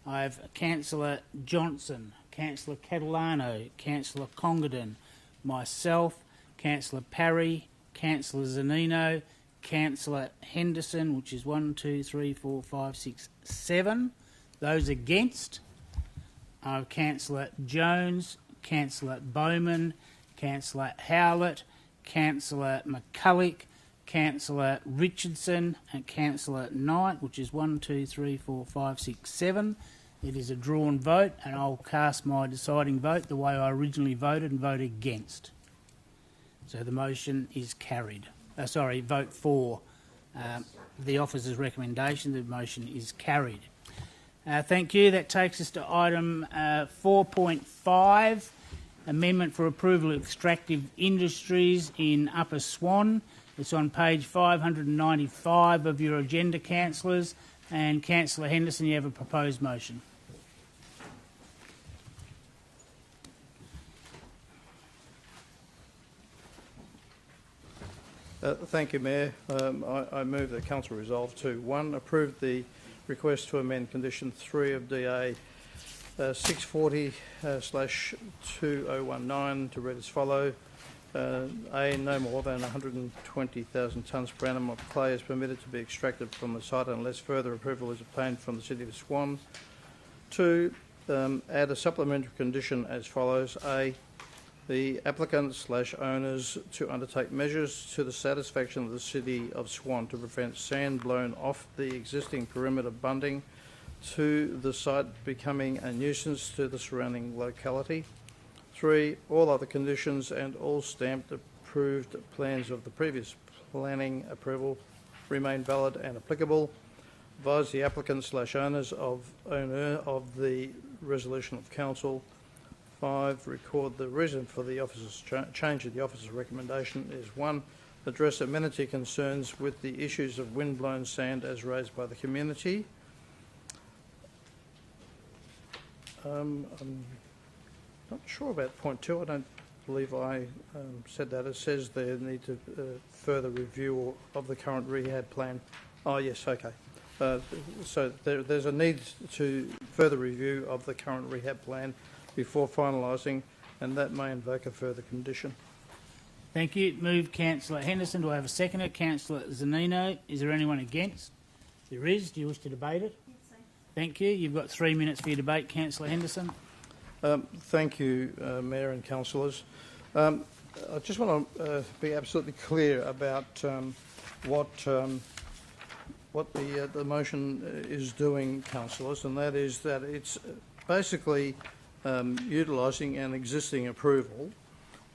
I have Councillor Johnson, Councillor Catalano, Councillor Congdon, myself, Councillor Parry, Councillor Zanino, Councillor Henderson, which is 1, 2, 3, 4, 5, 6, 7. Those against? I have Councillor Jones, Councillor Bowman, Councillor Howlett, Councillor McCulloch, Councillor Richardson and Councillor Knight, which is 1, 2, 3, 4, 5, 6, 7. It is a drawn vote, and I'll cast my deciding vote the way I originally voted and vote against. So the motion is carried. Vote for the officer's recommendation. The motion is carried. Thank you. That takes us to item 4.5, Amendment for Approval of Extractive Industries in Upper Swan. It's on page 595 of your agenda, councillors. And Councillor Henderson, you have a proposed motion. Thank you, Mayor. I move that Council resolve to 1. Approve the request to amend Condition 3 of DA 640/2019 to read as follow. A, no more than 120,000 tonnes per annum of clay is permitted to be extracted from the site unless further approval is obtained from the City of Swan. 2, add a supplementary condition as follows. A, the applicant/owners to undertake measures to the satisfaction of the City of Swan to prevent sand blown off the existing perimeter bunding to the site becoming a nuisance to the surrounding locality. 3, all other conditions and all stamped approved plans of the previous planning approval remain valid and applicable. Advise the applicant/owners owner of the resolution of council. 5, record the reason for the officer's change of the officer's recommendation is 1, address amenity concerns with the issues of wind-blown sand as raised by the community. I'm not sure about point 2. I don't believe I said that. It says they need to further review of the current rehab plan. Oh, yes, okay. So there's a need to further review of the current rehab plan before finalising, and that may invoke a further condition. Thank you. Move Councillor Henderson. Do I have a seconder? Councillor Zanino. Is there anyone against? There is. Do you wish to debate it? Yes, sir. Thank you. You've got 3 minutes for your debate, Councillor Henderson. Thank you, Mayor and councillors. I just want to be absolutely clear about what the motion is doing, councillors, and that is that it's basically utilising an existing approval,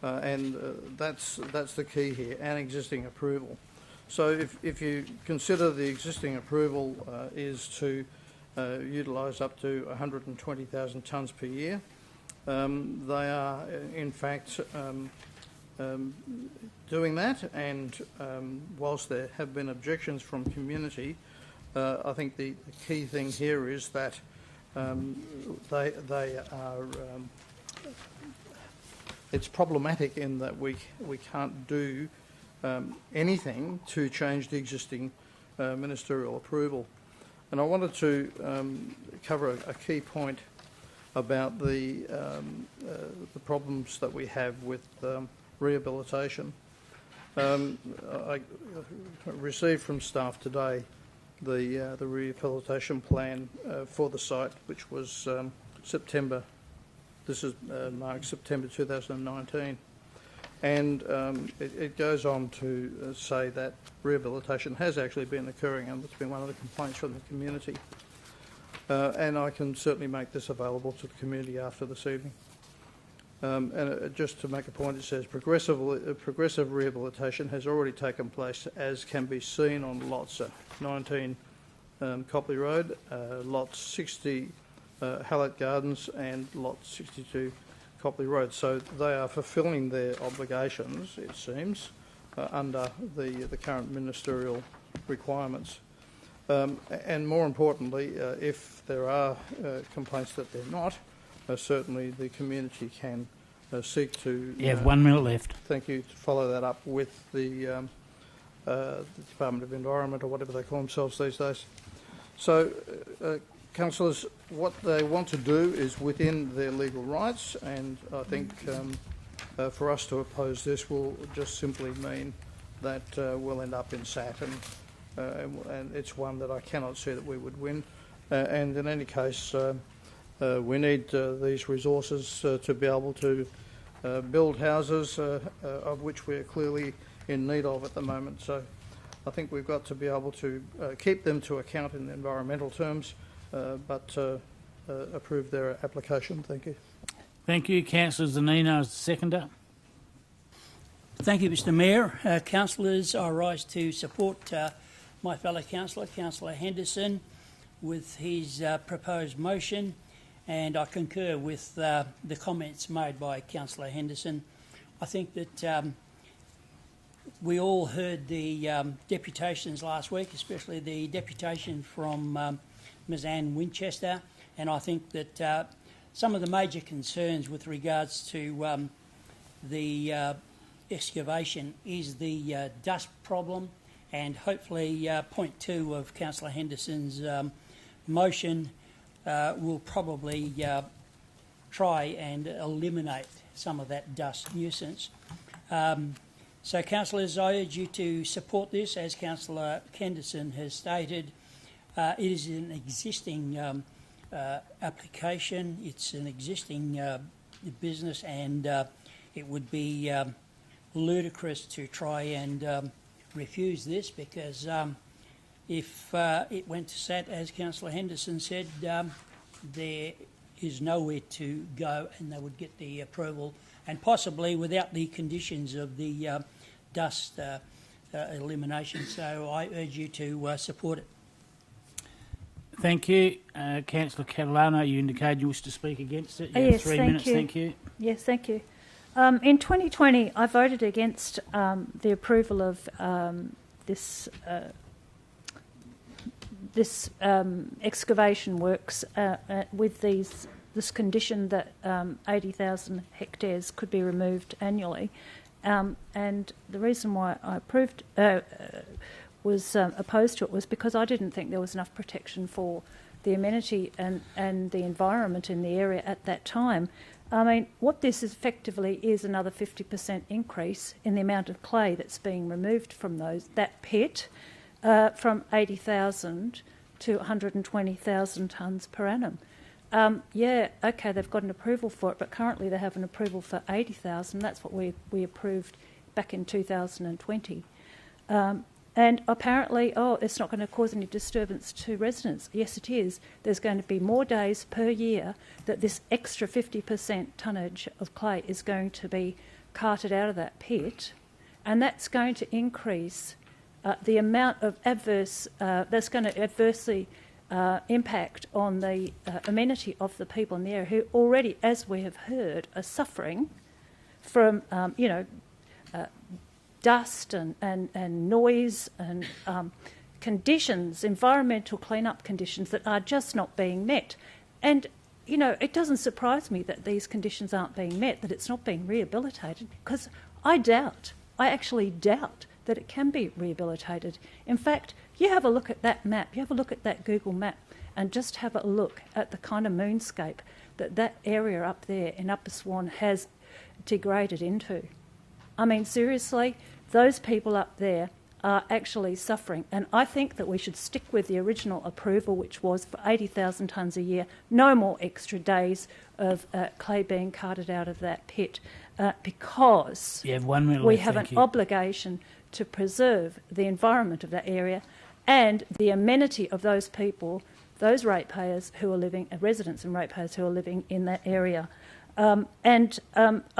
and that's the key here, an existing approval. So if you consider the existing approval is to utilise up to 120,000 tonnes per year, they are in fact doing that, and whilst there have been objections from community, I think the key thing here is that they are. It's problematic in that we can't do anything to change the existing ministerial approval, and I wanted to cover a key point about the problems that we have with rehabilitation. I received from staff today the rehabilitation plan for the site, which was September. This is marked September 2019. And it goes on to say that rehabilitation has actually been occurring, and it's been one of the complaints from the community. And I can certainly make this available to the community after this evening. And just to make a point, it says progressive rehabilitation has already taken place, as can be seen on lots 19 Copley Road, lot 60 Hallett Gardens, and lot 62 Copley Road. So they are fulfilling their obligations, it seems, under the current ministerial requirements. And more importantly, if there are complaints that they're not, certainly the community can seek to... You have 1 minute left. Thank you. To follow that up with the Department of Environment, or whatever they call themselves these days. So, councillors, what they want to do is within their legal rights, and I think for us to oppose this will just simply mean that we'll end up in SAT, and it's one that I cannot see that we would win. And in any case, we need these resources to be able to build houses, of which we're clearly in need of at the moment. So I think we've got to be able to keep them to account in environmental terms, but approve their application. Thank you. Thank you. Councillor Zanino as the seconder. Thank you, Mr Mayor. Councillors, I rise to support my fellow councillor, Councillor Henderson, with his proposed motion, and I concur with the comments made by Councillor Henderson. I think that we all heard the deputations last week, especially the deputation from Ms Anne Winchester, and I think that some of the major concerns with regards to the excavation is the dust problem, and hopefully point 2 of Councillor Henderson's motion will probably try and eliminate some of that dust nuisance. So, councillors, I urge you to support this. As Councillor Henderson has stated, it is an existing application, it's an existing business, and it would be ludicrous to try and refuse this, because if it went to SAT, as Councillor Henderson said, there is nowhere to go, and they would get the approval, and possibly without the conditions of the dust elimination. So I urge you to support it. Thank you. Councillor Catalano, you indicated you wish to speak against it. You Yes, have 3 thank minutes. you. Thank you. Yes, thank you. In 2020, I voted against the approval of this excavation works with this condition that 80,000 hectares could be removed annually. And the reason why I was opposed to it was because I didn't think there was enough protection for the amenity and the environment in the area at that time. I mean, what this effectively is another 50% increase in the amount of clay that's being removed from that pit, from 80,000 to 120,000 tonnes per annum. Yeah, okay, they've got an approval for it, but currently they have an approval for 80,000. That's what we approved back in 2020. And apparently, it's not going to cause any disturbance to residents. Yes, it is. There's going to be more days per year that this extra 50% tonnage of clay is going to be carted out of that pit, and that's going to increase the amount of that's going to adversely impact on the amenity of the people in the area, who already, as we have heard, are suffering from, dust and noise and conditions, environmental clean-up conditions that are just not being met. And, it doesn't surprise me that these conditions aren't being met, that it's not being rehabilitated, because I actually doubt that it can be rehabilitated. In fact, you have a look at that map, you have a look at that Google map, and just have a look at the kind of moonscape that area up there in Upper Swan has degraded into. I mean, seriously, those people up there are actually suffering. And I think that we should stick with the original approval, which was for 80,000 tonnes a year, no more extra days of clay being carted out of that pit, because you have 1 minute we left, have an obligation to preserve the environment of that area and the amenity of those people, those ratepayers who are living, residents and ratepayers who are living in that area. I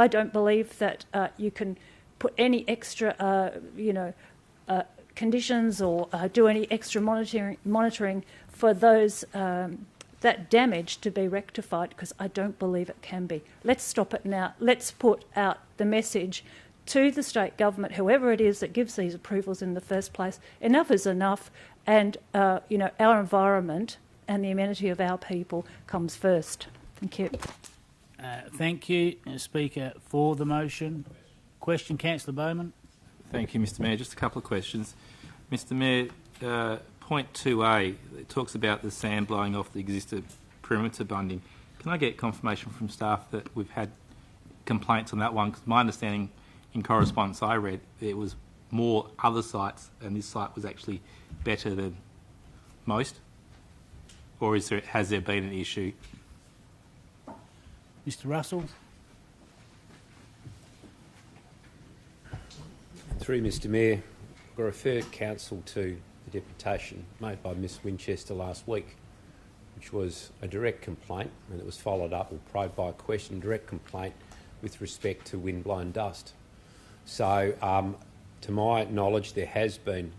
don't believe that you can put any extra, conditions or do any extra monitoring for those that damage to be rectified, because I don't believe it can be. Let's stop it now. Let's put out the message to the state government, whoever it is that gives these approvals in the first place. Enough is enough, and our environment and the amenity of our people comes first. Thank you. Thank you, Speaker, for the motion. Question, Councillor Bowman. Thank you, Mr Mayor. Just a couple of questions. Mr Mayor, point 2A, it talks about the sand blowing off the existing perimeter bunding. Can I get confirmation from staff that we've had complaints on that one? Because my understanding in correspondence I read, there was more other sites and this site was actually better than most? Or has there been an issue? Mr Russell. Through Mr Mayor, I refer Council to the deputation made by Ms Winchester last week, which was a direct complaint, and it was followed up or probed by a question, direct complaint with respect to wind-blown dust. So, to my knowledge, there has been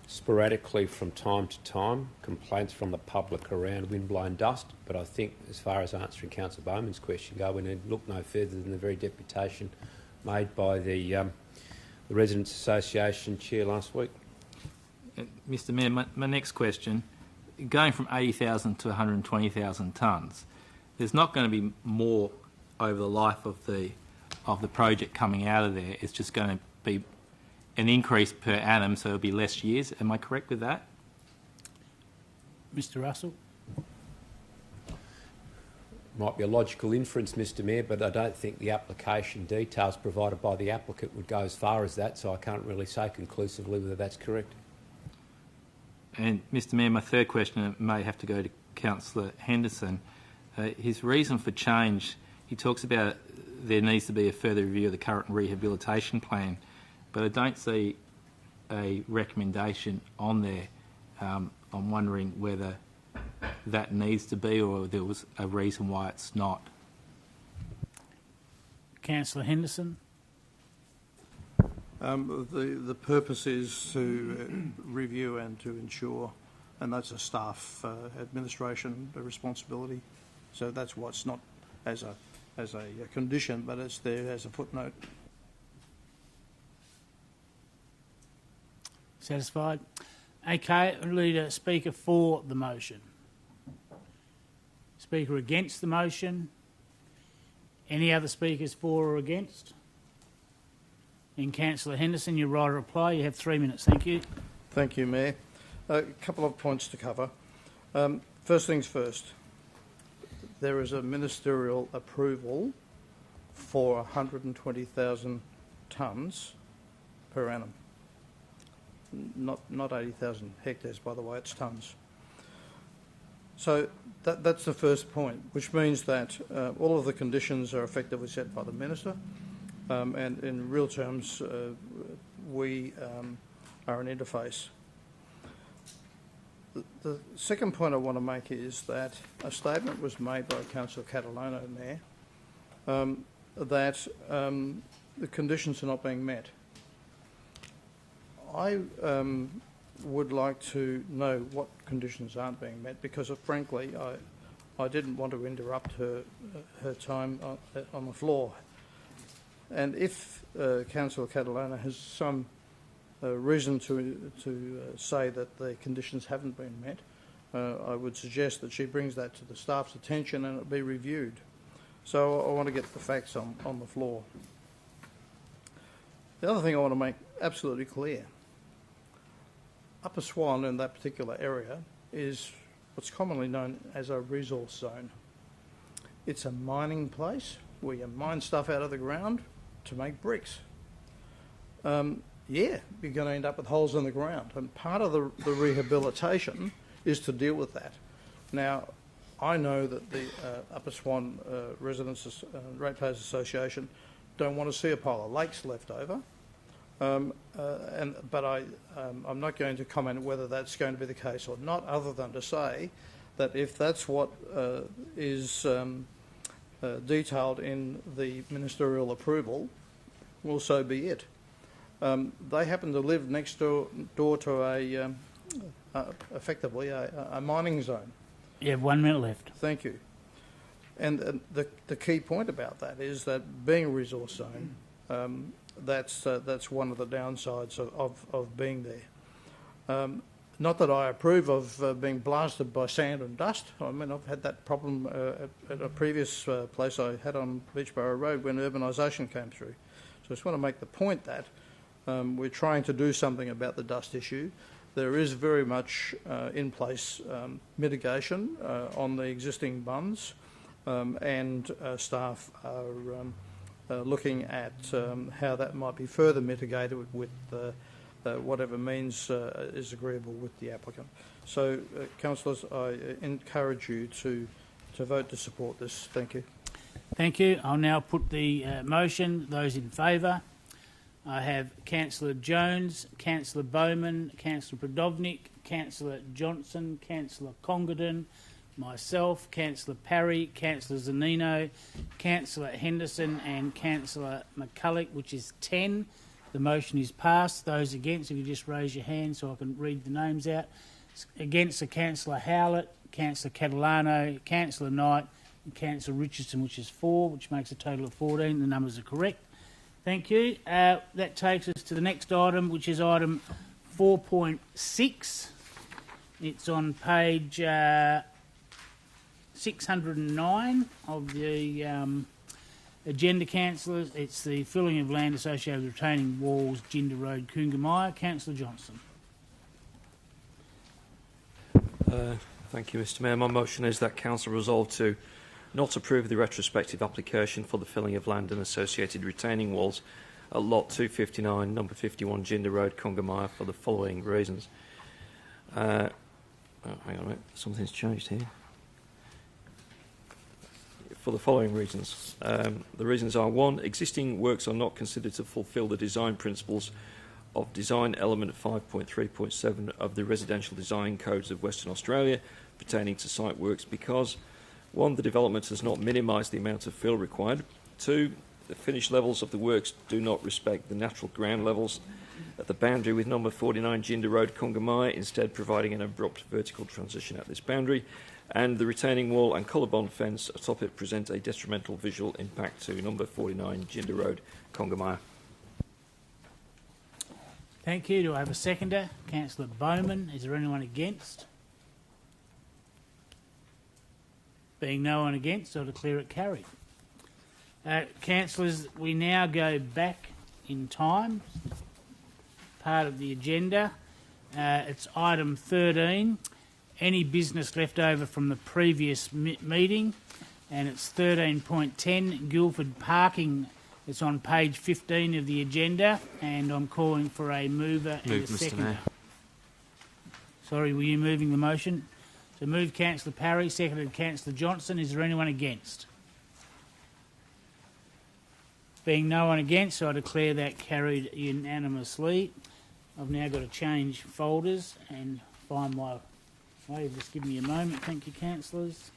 sporadically from time to time complaints from the public around wind-blown dust, but I think as far as answering Councillor Bowman's question go, we need to look no further than the very deputation made by the Residents Association Chair last week. Mr Mayor, my next question, going from 80,000 to 120,000 tonnes, there's not going to be more over the life of the project coming out of there. It's just going to be an increase per annum, so it'll be less years. Am I correct with that? Mr Russell. Might be a logical inference, Mr Mayor, but I don't think the application details provided by the applicant would go as far as that, so I can't really say conclusively whether that's correct. And Mr Mayor, my third question may have to go to Councillor Henderson. His reason for change, he talks about there needs to be a further review of the current rehabilitation plan, but I don't see a recommendation on there. I'm wondering whether that needs to be, or there was a reason why it's not. Councillor Henderson. The purpose is to review and to ensure, and that's a staff administration responsibility. So that's why it's not as a condition, but it's there as a footnote. Satisfied? Okay, I'll need a speaker for the motion. Speaker against the motion. Any other speakers for or against? And Councillor Henderson, your right to reply. You have 3 minutes. Thank you. Thank you, Mayor. A couple of points to cover. First things first. There is a ministerial approval for 120,000 tonnes per annum. Not 80,000 hectares, by the way, it's tonnes. So that's the first point, which means that all of the conditions are effectively set by the Minister, and in real terms, we are an interface. The second point I want to make is that a statement was made by Councillor Catalano, Mayor, that the conditions are not being met. I would like to know what conditions aren't being met, because frankly I didn't want to interrupt her time on the floor. And if Councillor Catalano has some reason to say that the conditions haven't been met, I would suggest that she brings that to the staff's attention and it be reviewed. So I want to get the facts on the floor. The other thing I want to make absolutely clear, Upper Swan in that particular area is what's commonly known as a resource zone. It's a mining place where you mine stuff out of the ground to make bricks. Yeah, you're going to end up with holes in the ground. And part of the rehabilitation is to deal with that. Now, I know that the Upper Swan Residents Ratepayers Association don't want to see a pile of lakes left over. But I'm not going to comment whether that's going to be the case or not, other than to say that if that's what is detailed in the ministerial approval, well, so be it. They happen to live next door to effectively a mining zone. You have 1 minute left. Thank you. And the key point about that is that being a resource zone, that's one of the downsides of being there. Not that I approve of being blasted by sand and dust. I mean, I've had that problem at a previous place I had on Beachborough Road when urbanisation came through. So I just want to make the point that we're trying to do something about the dust issue. There is very much in place mitigation on the existing bunds, and staff are looking at how that might be further mitigated with whatever means is agreeable with the applicant. So, councillors, I encourage you to vote to support this. Thank you. Thank you. I'll now put the motion. Those in favour? I have Councillor Jones, Councillor Bowman, Councillor Prodovnik, Councillor Johnson, Councillor Congdon, myself, Councillor Parry, Councillor Zanino, Councillor Henderson and Councillor McCulloch, which is 10. The motion is passed. Those against, if you just raise your hand so I can read the names out. Against are Councillor Howlett, Councillor Catalano, Councillor Knight and Councillor Richardson, which is 4, which makes a total of 14. The numbers are correct. Thank you. That takes us to the next item, which is item 4.6. It's on page 609 of the agenda, councillors. It's the filling of land associated with retaining walls, Jinder Road, Coongamaya. Councillor Johnson. Thank you, Mr Mayor. My motion is that Council resolve to not approve the retrospective application for the filling of land and associated retaining walls at Lot 259, number 51, Jinder Road, Coongamaya, for the following reasons. Hang on a minute, something's changed here. For the following reasons. The reasons are: 1, existing works are not considered to fulfil the design principles of design element 5.3.7 of the Residential Design Codes of Western Australia pertaining to site works because 1, the development has not minimised the amount of fill required. 2, the finished levels of the works do not respect the natural ground levels at the boundary with number 49 Jinder Road, Coongamaya, instead providing an abrupt vertical transition at this boundary. And the retaining wall and colour-bond fence atop it present a detrimental visual impact to number 49 Jinder Road, Coongamaya. Thank you. Do I have a seconder? Councillor Bowman. Is there anyone against? Being no one against, I'll declare it carried. Councillors, we now go back in time. Part of the agenda. It's item 13. Any business left over from the previous meeting, and it's 13.10, Guildford Parking. It's on page 15 of the agenda, and I'm calling for a mover and a seconder. Mayor. Sorry, were you moving the motion? So moved Councillor Parry, seconded Councillor Johnson. Is there anyone against? Being no one against, so I declare that carried unanimously. I've now got to change folders and find my way. Just give me a moment. Thank you, councillors.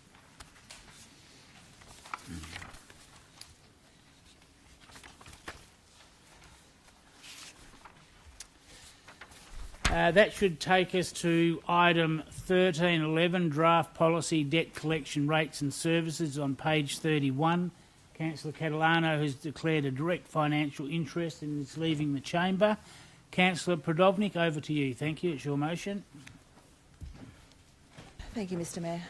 That should take us to item 13.11, draft policy, debt collection rates and services on page 31. Councillor Catalano has declared a direct financial interest and is leaving the chamber. Councillor Prodovnik, over to you. Thank you. It's your motion. Thank you, Mr Mayor.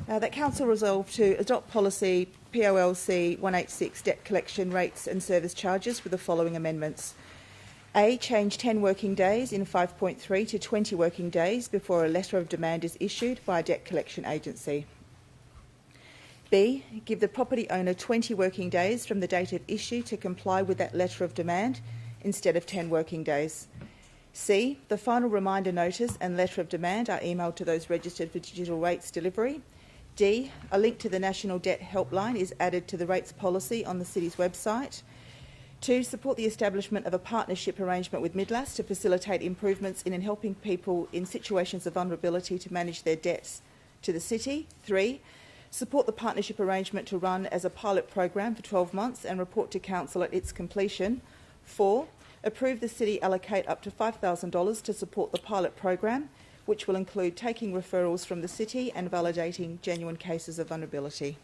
That Council resolved to adopt policy POLC 186, debt collection rates and service charges, with the following amendments. A, change 10 working days in 5.3 to 20 working days before a letter of demand is issued by a debt collection agency. B, give the property owner 20 working days from the date of issue to comply with that letter of demand instead of 10 working days. C, the final reminder notice and letter of demand are emailed to those registered for digital rates delivery. D, a link to the National Debt Helpline is added to the rates policy on the City's website. 2, support the establishment of a partnership arrangement with Midlas to facilitate improvements in helping people in situations of vulnerability to manage their debts to the City. 3, support the partnership arrangement to run as a pilot program for 12 months and report to Council at its completion. 4, approve the City allocate up to $5,000 to support the pilot program, which will include taking referrals from the City and validating genuine cases of vulnerability.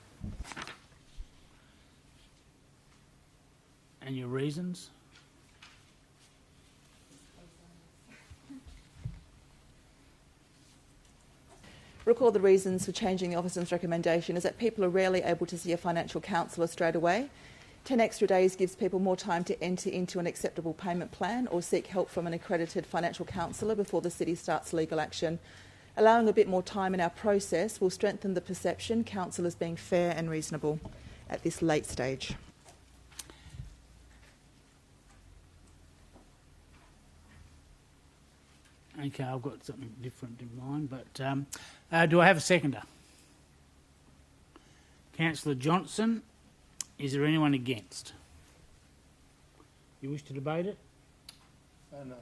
And your reasons? Recall the reasons for changing the officer's recommendation is that people are rarely able to see a financial counsellor straight away. 10 extra days gives people more time to enter into an acceptable payment plan or seek help from an accredited financial counsellor before the City starts legal action. Allowing a bit more time in our process will strengthen the perception council as being fair and reasonable at this late stage. Okay, I've got something different in mind, but do I have a seconder? Councillor Johnson, is there anyone against? You wish to debate it? No.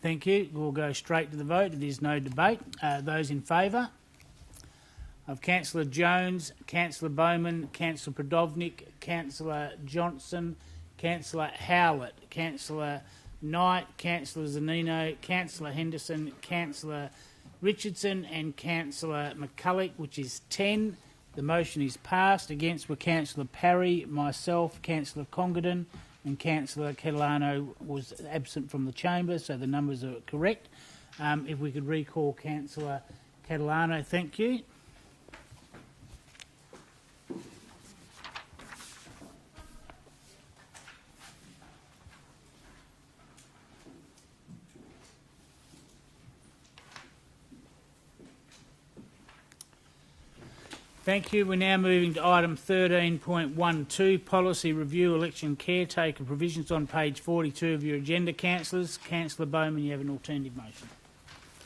Thank you. We'll go straight to the vote. There's no debate. Those in favour? Of Councillor Jones, Councillor Bowman, Councillor Prodovnik, Councillor Johnson, Councillor Howlett, Councillor Knight, Councillor Zanino, Councillor Henderson, Councillor Richardson and Councillor McCulloch, which is 10. The motion is passed. Against were Councillor Parry, myself, Councillor Congdon and Councillor Catalano was absent from the chamber, so the numbers are correct. If we could recall Councillor Catalano, thank you. Thank you. We're now moving to item 13.12, Policy Review Election Caretaker Provisions on page 42 of your agenda, councillors. Councillor Bowman, you have an alternative motion.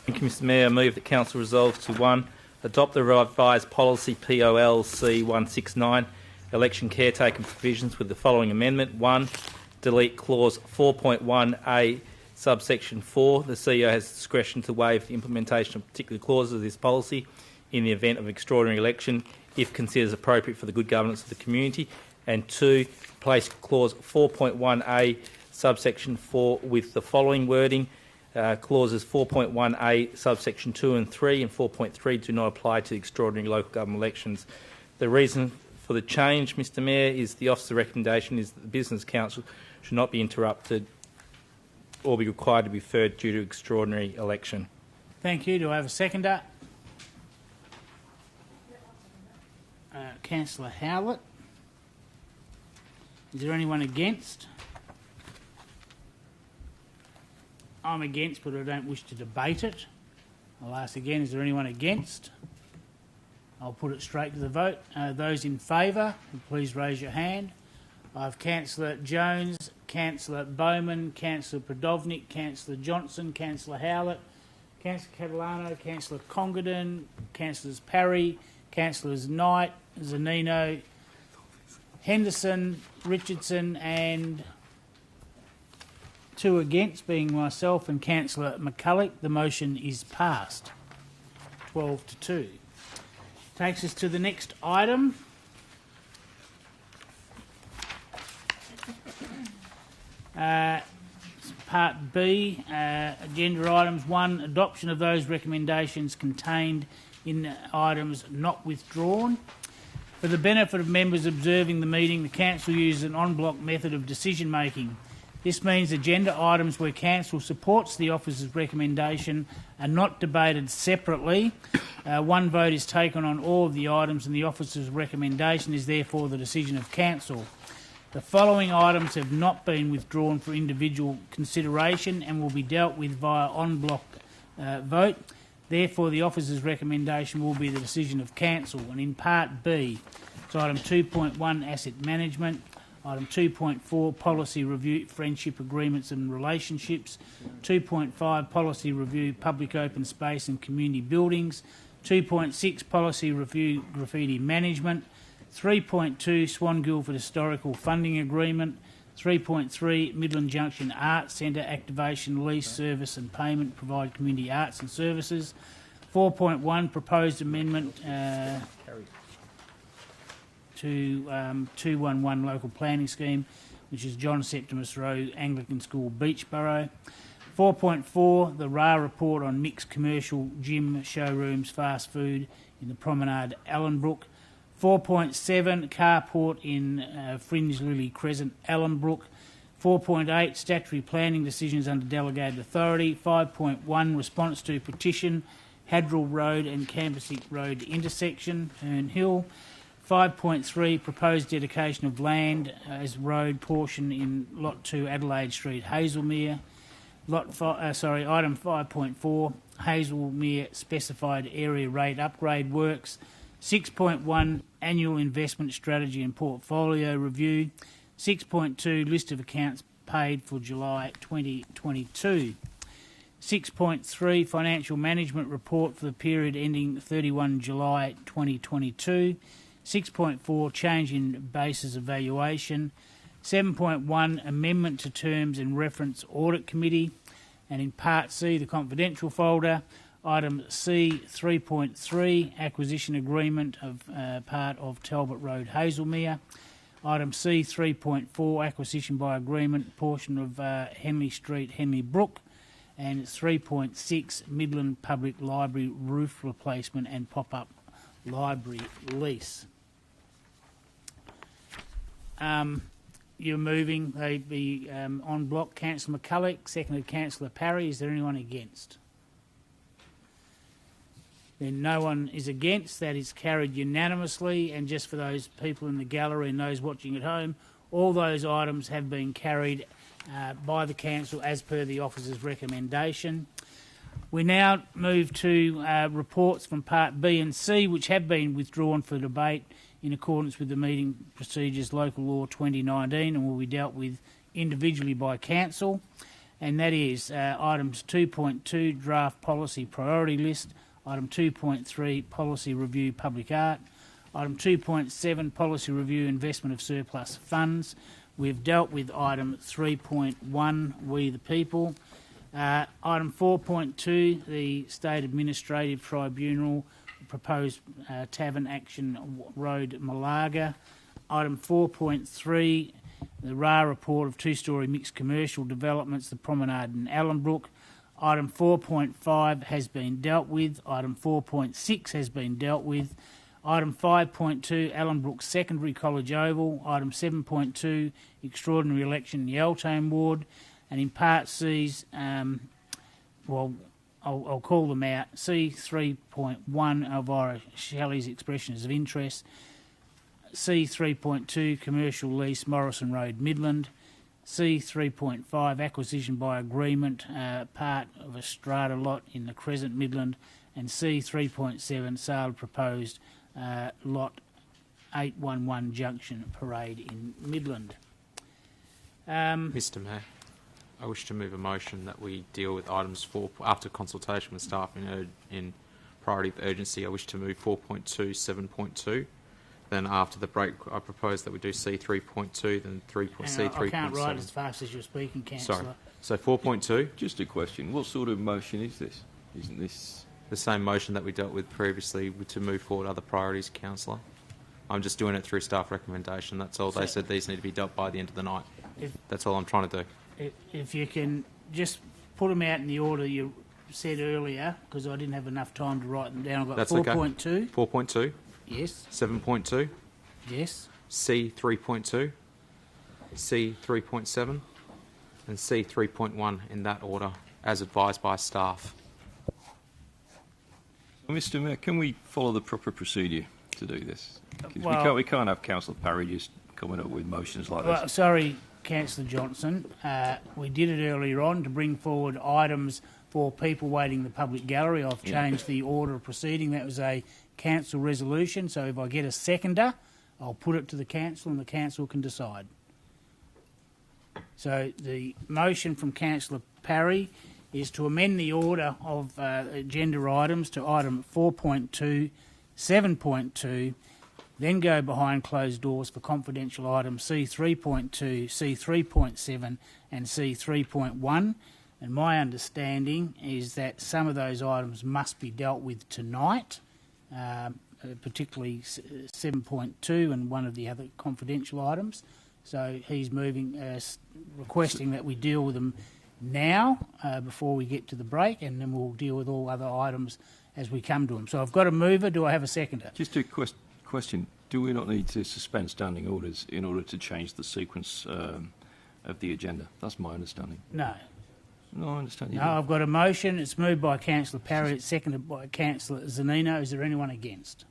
Thank you, Mr Mayor. I move that Council resolves to 1. Adopt the revised policy POLC 169, Election Caretaker Provisions with the following amendment. 1. Delete clause 4.1a subsection 4. The CEO has discretion to waive the implementation of particular clauses of this policy in the event of extraordinary election, if considers appropriate for the good governance of the community. And 2, place clause 4.1a subsection 4 with the following wording. Clauses 4.1a subsection 2 and 3 and 4.3 do not apply to extraordinary local government elections. The reason for the change, Mr Mayor, is the officer's recommendation is that the Business Council should not be interrupted or be required to be deferred due to extraordinary election. Thank you. Do I have a seconder? Councillor Howlett. Is there anyone against? I'm against, but I don't wish to debate it. I'll ask again, is there anyone against? I'll put it straight to the vote. Those in favour, please raise your hand. I have Councillor Jones, Councillor Bowman, Councillor Prodovnik, Councillor Johnson, Councillor Howlett, Councillor Catalano, Councillor Congdon, Councillors Parry, Councillors Knight, Zanino, Henderson, Richardson and 2 against, being myself and Councillor McCulloch. The motion is passed. 12-2. Takes us to the next item. Part B, agenda items. 1, adoption of those recommendations contained in items not withdrawn. For the benefit of members observing the meeting, the Council uses an en bloc method of decision making. This means agenda items where Council supports the officer's recommendation are not debated separately. One vote is taken on all of the items and the officer's recommendation is therefore the decision of Council. The following items have not been withdrawn for individual consideration and will be dealt with via en bloc vote. Therefore, the officer's recommendation will be the decision of council. And in Part B, it's item 2.1, asset management, item 2.4, policy review, friendship agreements and relationships, 2.5, policy review, public open space and community buildings, 2.6, policy review, graffiti management, 3.2, Swan Guildford Historical Funding Agreement, 3.3, Midland Junction Arts Centre activation, lease, service and payment, provide community arts and services. 4.1, proposed amendment to 211 local planning scheme, which is John Septimus Road, Anglican School, Beachborough. 4.4, the RA report on mixed commercial gym, showrooms, fast food in the Promenade, Allenbrook. 4.7, carport in Fringe Lily Crescent, Allenbrook. 4.8, statutory planning decisions under delegated authority. 5.1, response to petition, Hadrill Road and Cambersick Road intersection, Herne Hill. 5.3, proposed dedication of land as road portion in Lot 2, Adelaide Street, Hazelmere. Item 5.4, Hazelmere specified area rate upgrade works. 6.1, annual investment strategy and portfolio review. 6.2, list of accounts paid for July 2022. 6.3, financial management report for the period ending 31 July 2022. 6.4, change in basis of valuation. 7.1, amendment to terms and reference audit committee. And in Part C, the confidential folder, item C 3.3, acquisition agreement of part of Talbot Road, Hazelmere. Item C 3.4, acquisition by agreement, portion of Henley Street, Henley Brook. And 3.6, Midland Public Library roof replacement and pop-up library lease. You're moving, they'd be on block. Councillor McCulloch, seconded Councillor Parry. Is there anyone against? Then no one is against. That is carried unanimously. And just for those people in the gallery and those watching at home, all those items have been carried by the council as per the officer's recommendation. We now move to reports from Part B and C, which have been withdrawn for debate in accordance with the meeting procedures local law 2019 and will be dealt with individually by council. And that is items 2.2, draft policy priority list, item 2.3, policy review public art, item 2.7, policy review investment of surplus funds. We've dealt with item 3.1, we the people. Item 4.2, the State Administrative Tribunal proposed Tavern Action Road, Malaga. Item 4.3, the RA report of two-storey mixed commercial developments, the Promenade and Allenbrook. Item 4.5 has been dealt with. Item 4.6 has been dealt with. Item 5.2, Allenbrook Secondary College Oval. Item 7.2, extraordinary election in the Eltone Ward. And in Part C's, I'll call them out. C 3.1, Elvira Shelley's expressions of interest. C 3.2, commercial lease, Morrison Road, Midland. C 3.5, acquisition by agreement, part of a strata lot in the Crescent, Midland. And C 3.7, sale proposed lot 811 Junction Parade in Midland. Mr Mayor, I wish to move a motion that we deal with items 4 after consultation with staff in priority of urgency. I wish to move 4.2, 7.2. Then after the break, I propose that we do C 3.2, then C 3.7. I can't write as fast as you're speaking, Councillor. Sorry. So 4.2. Just a question. What sort of motion is this? Isn't this the same motion that we dealt with previously to move forward other priorities, Councillor? I'm just doing it through staff recommendation. That's all. They said these need to be dealt by the end of the night. That's all I'm trying to do. If you can just put them out in the order you said earlier, because I didn't have enough time to write them down. I've got 4.2. 4.2. Yes. 7.2. Yes. C 3.2. C 3.7. And C 3.1 in that order, as advised by staff. Mr Mayor, can we follow the proper procedure to do this? Well, we can't have Councillor Parry just coming up with motions like well, this. Sorry, Councillor Johnson. We did it earlier on to bring forward items for people waiting in the public gallery. I've changed the order of proceeding. That was a council resolution, so if I get a seconder, I'll put it to the council and the council can decide. So the motion from Councillor Parry is to amend the order of agenda items to item 4.2, 7.2, then go behind closed doors for confidential items C3.2, C3.7 and C3.1. And my understanding is that some of those items must be dealt with tonight, particularly 7.2 and one of the other confidential items. So he's moving, requesting that we deal with them now before we get to the break, and then we'll deal with all other items as we come to them. So I've got a mover. Do I have a seconder? Just a question. Do we not need to suspend standing orders in order to change the sequence of the agenda? That's my understanding. No. No, I understand. No, I've got a motion. It's moved by Councillor Parry. It's seconded by Councillor Zanino. Is there anyone against?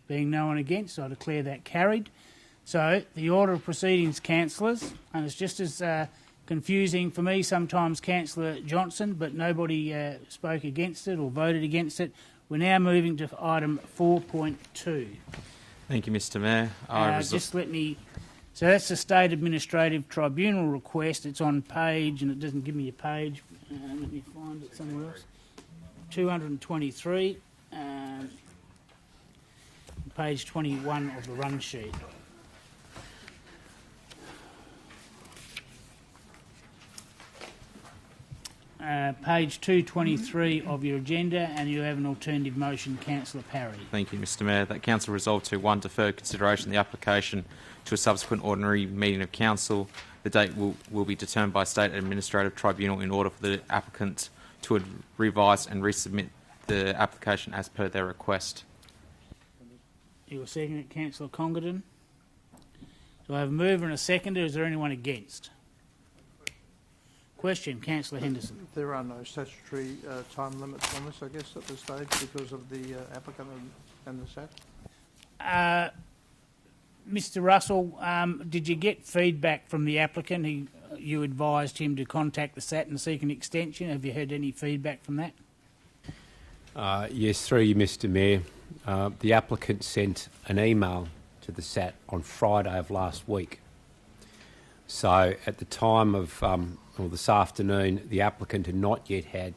Being no one against, I declare that carried. So the order of proceedings, councillors, and it's just as confusing for me sometimes, Councillor Johnson, but nobody spoke against it or voted against it. We're now moving to item 4.2. Thank you, Mr Mayor. Just let me... So that's the State Administrative Tribunal request. It's on page, and it doesn't give me a page. Let me find it somewhere else. 223, page 21 of the run sheet. Page 223 of your agenda, and you have an alternative motion, Councillor Parry. Thank you, Mr Mayor. That Council resolved to 1. Defer consideration of the application to a subsequent ordinary meeting of Council. The date will be determined by State Administrative Tribunal in order for the applicant to revise and resubmit the application as per their request. You will second it, Councillor Congadin. So I have a mover and a seconder. Is there anyone against? Question, Councillor Henderson. There are no statutory time limits on this, I guess, at this stage because of the applicant and the SAT? Mr Russell, did you get feedback from the applicant? You advised him to contact the SAT and seek an extension. Have you heard any feedback from that? Yes, through you, Mr Mayor. The applicant sent an email to the SAT on Friday of last week. So at the time of, or this afternoon, the applicant had not yet had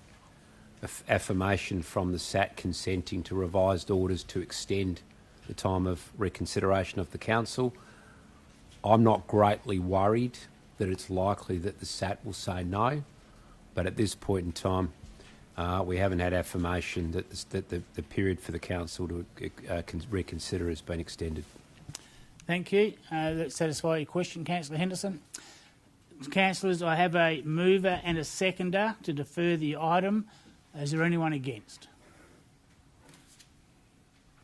affirmation from the SAT consenting to revised orders to extend the time of reconsideration of the council. I'm not greatly worried that it's likely that the SAT will say no, but at this point in time, we haven't had affirmation that the period for the council to reconsider has been extended. Thank you. That satisfy your question, Councillor Henderson. Councillors, I have a mover and a seconder to defer the item. Is there anyone against?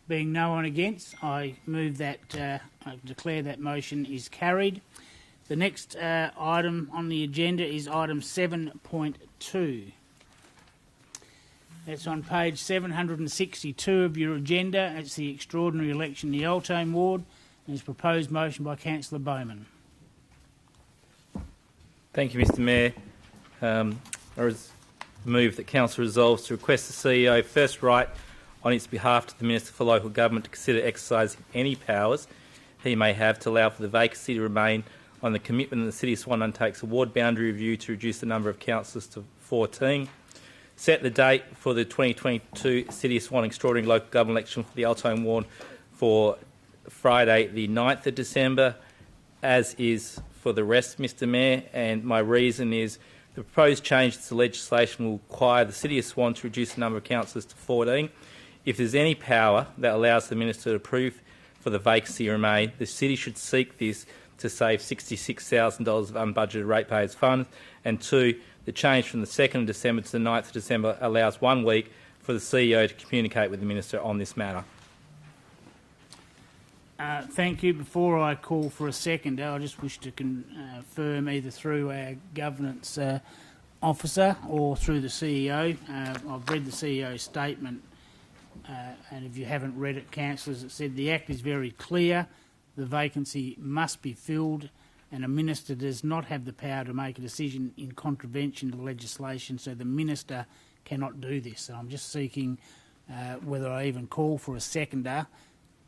Being no one against, I move that, I declare that motion is carried. The next item on the agenda is item 7.2. That's on page 762 of your agenda. It's the extraordinary election in the Eltone ward, and it's proposed motion by Councillor Bowman. Thank you, Mr Mayor. I move that Council resolves to request the CEO first write on its behalf to the Minister for Local Government to consider exercising any powers he may have to allow for the vacancy to remain on the commitment that the City of Swan undertakes a ward boundary review to reduce the number of councillors to 14. Set the date for the 2022 City of Swan extraordinary local government election for the Eltone ward for Friday the 9th of December, as is for the rest, Mr Mayor, and my reason is the proposed change to the legislation will require the City of Swan to reduce the number of councillors to 14. If there's any power that allows the Minister to approve for the vacancy to remain, the City should seek this to save $66,000 of unbudgeted ratepayers' funds. And 2, the change from the 2nd of December to the 9th of December allows 1 week for the CEO to communicate with the Minister on this matter. Thank you. Before I call for a seconder, I just wish to confirm either through our governance officer or through the CEO. I've read the CEO's statement, and if you haven't read it, councillors, it said the Act is very clear. The vacancy must be filled and a minister does not have the power to make a decision in contravention to legislation, so the minister cannot do this. So I'm just seeking whether I even call for a seconder.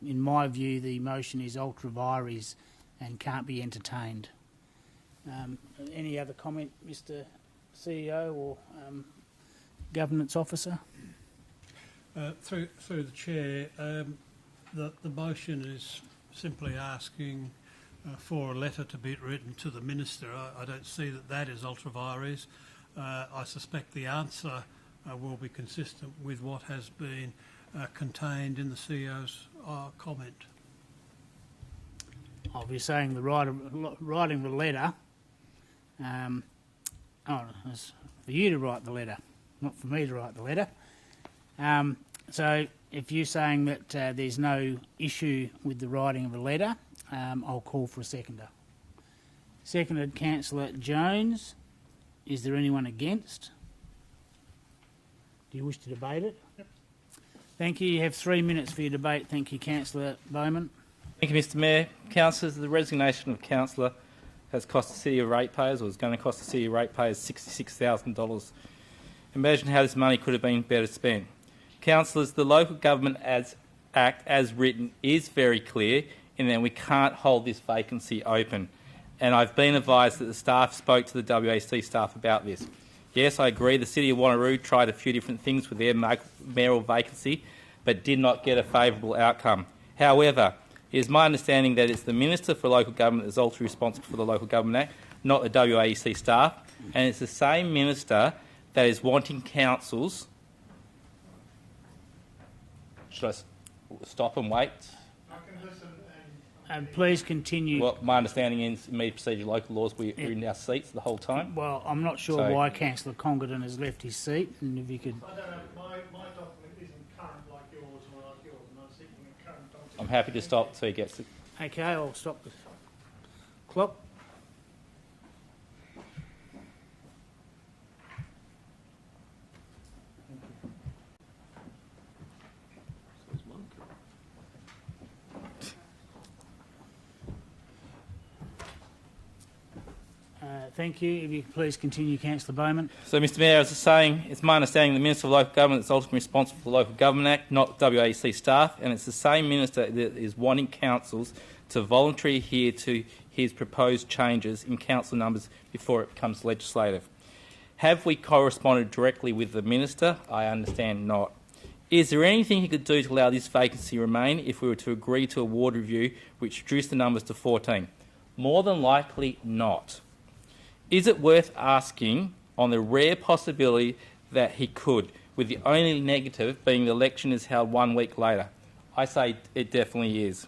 In my view, the motion is ultra vires and can't be entertained. Any other comment, Mr. CEO or Governance Officer? Through the chair, the motion is simply asking for a letter to be written to the minister. I don't see that is ultra vires. I suspect the answer will be consistent with what has been contained in the CEO's comment. I'll be saying the writing the letter. It's for you to write the letter, not for me to write the letter. So if you're saying that there's no issue with the writing of a letter, I'll call for a seconder. Seconded, Councillor Jones. Is there anyone against? Do you wish to debate it? Yep. Thank you. You have 3 minutes for your debate. Thank you, Councillor Bowman. Thank you, Mr. Mayor. Councillors, the resignation of councillor has cost the City of Ratepayers, or is going to cost the City of Ratepayers $66,000. Imagine how this money could have been better spent. Councillors, the Local Government Act as written is very clear in that we can't hold this vacancy open. And I've been advised that the staff spoke to the WAC staff about this. Yes, I agree the City of Wanneroo tried a few different things with their mayoral vacancy, but did not get a favourable outcome. However, it is my understanding that it's the Minister for Local Government that is ultimately responsible for the Local Government Act, not the WAC staff, and it's the same Minister that is wanting councils... Should I stop and wait? And please continue. Well, my understanding is immediate procedure local laws, we're in our seats the whole time. Well, I'm not sure why Councillor Congdon has left his seat, and if you could... I don't know, my document isn't current like yours or like yours, and I'm seeking a current document. I'm happy to stop so he gets it. Okay, I'll stop the clock. Thank you. If you could please continue, Councillor Bowman. So, Mr Mayor, as I was saying, it's my understanding the Minister for Local Government is ultimately responsible for the Local Government Act, not WAC staff, and it's the same Minister that is wanting councils to voluntarily adhere to his proposed changes in council numbers before it becomes legislative. Have we corresponded directly with the Minister? I understand not. Is there anything he could do to allow this vacancy remain if we were to agree to a ward review which reduced the numbers to 14? More than likely not. Is it worth asking on the rare possibility that he could, with the only negative being the election is held 1 week later? I say it definitely is.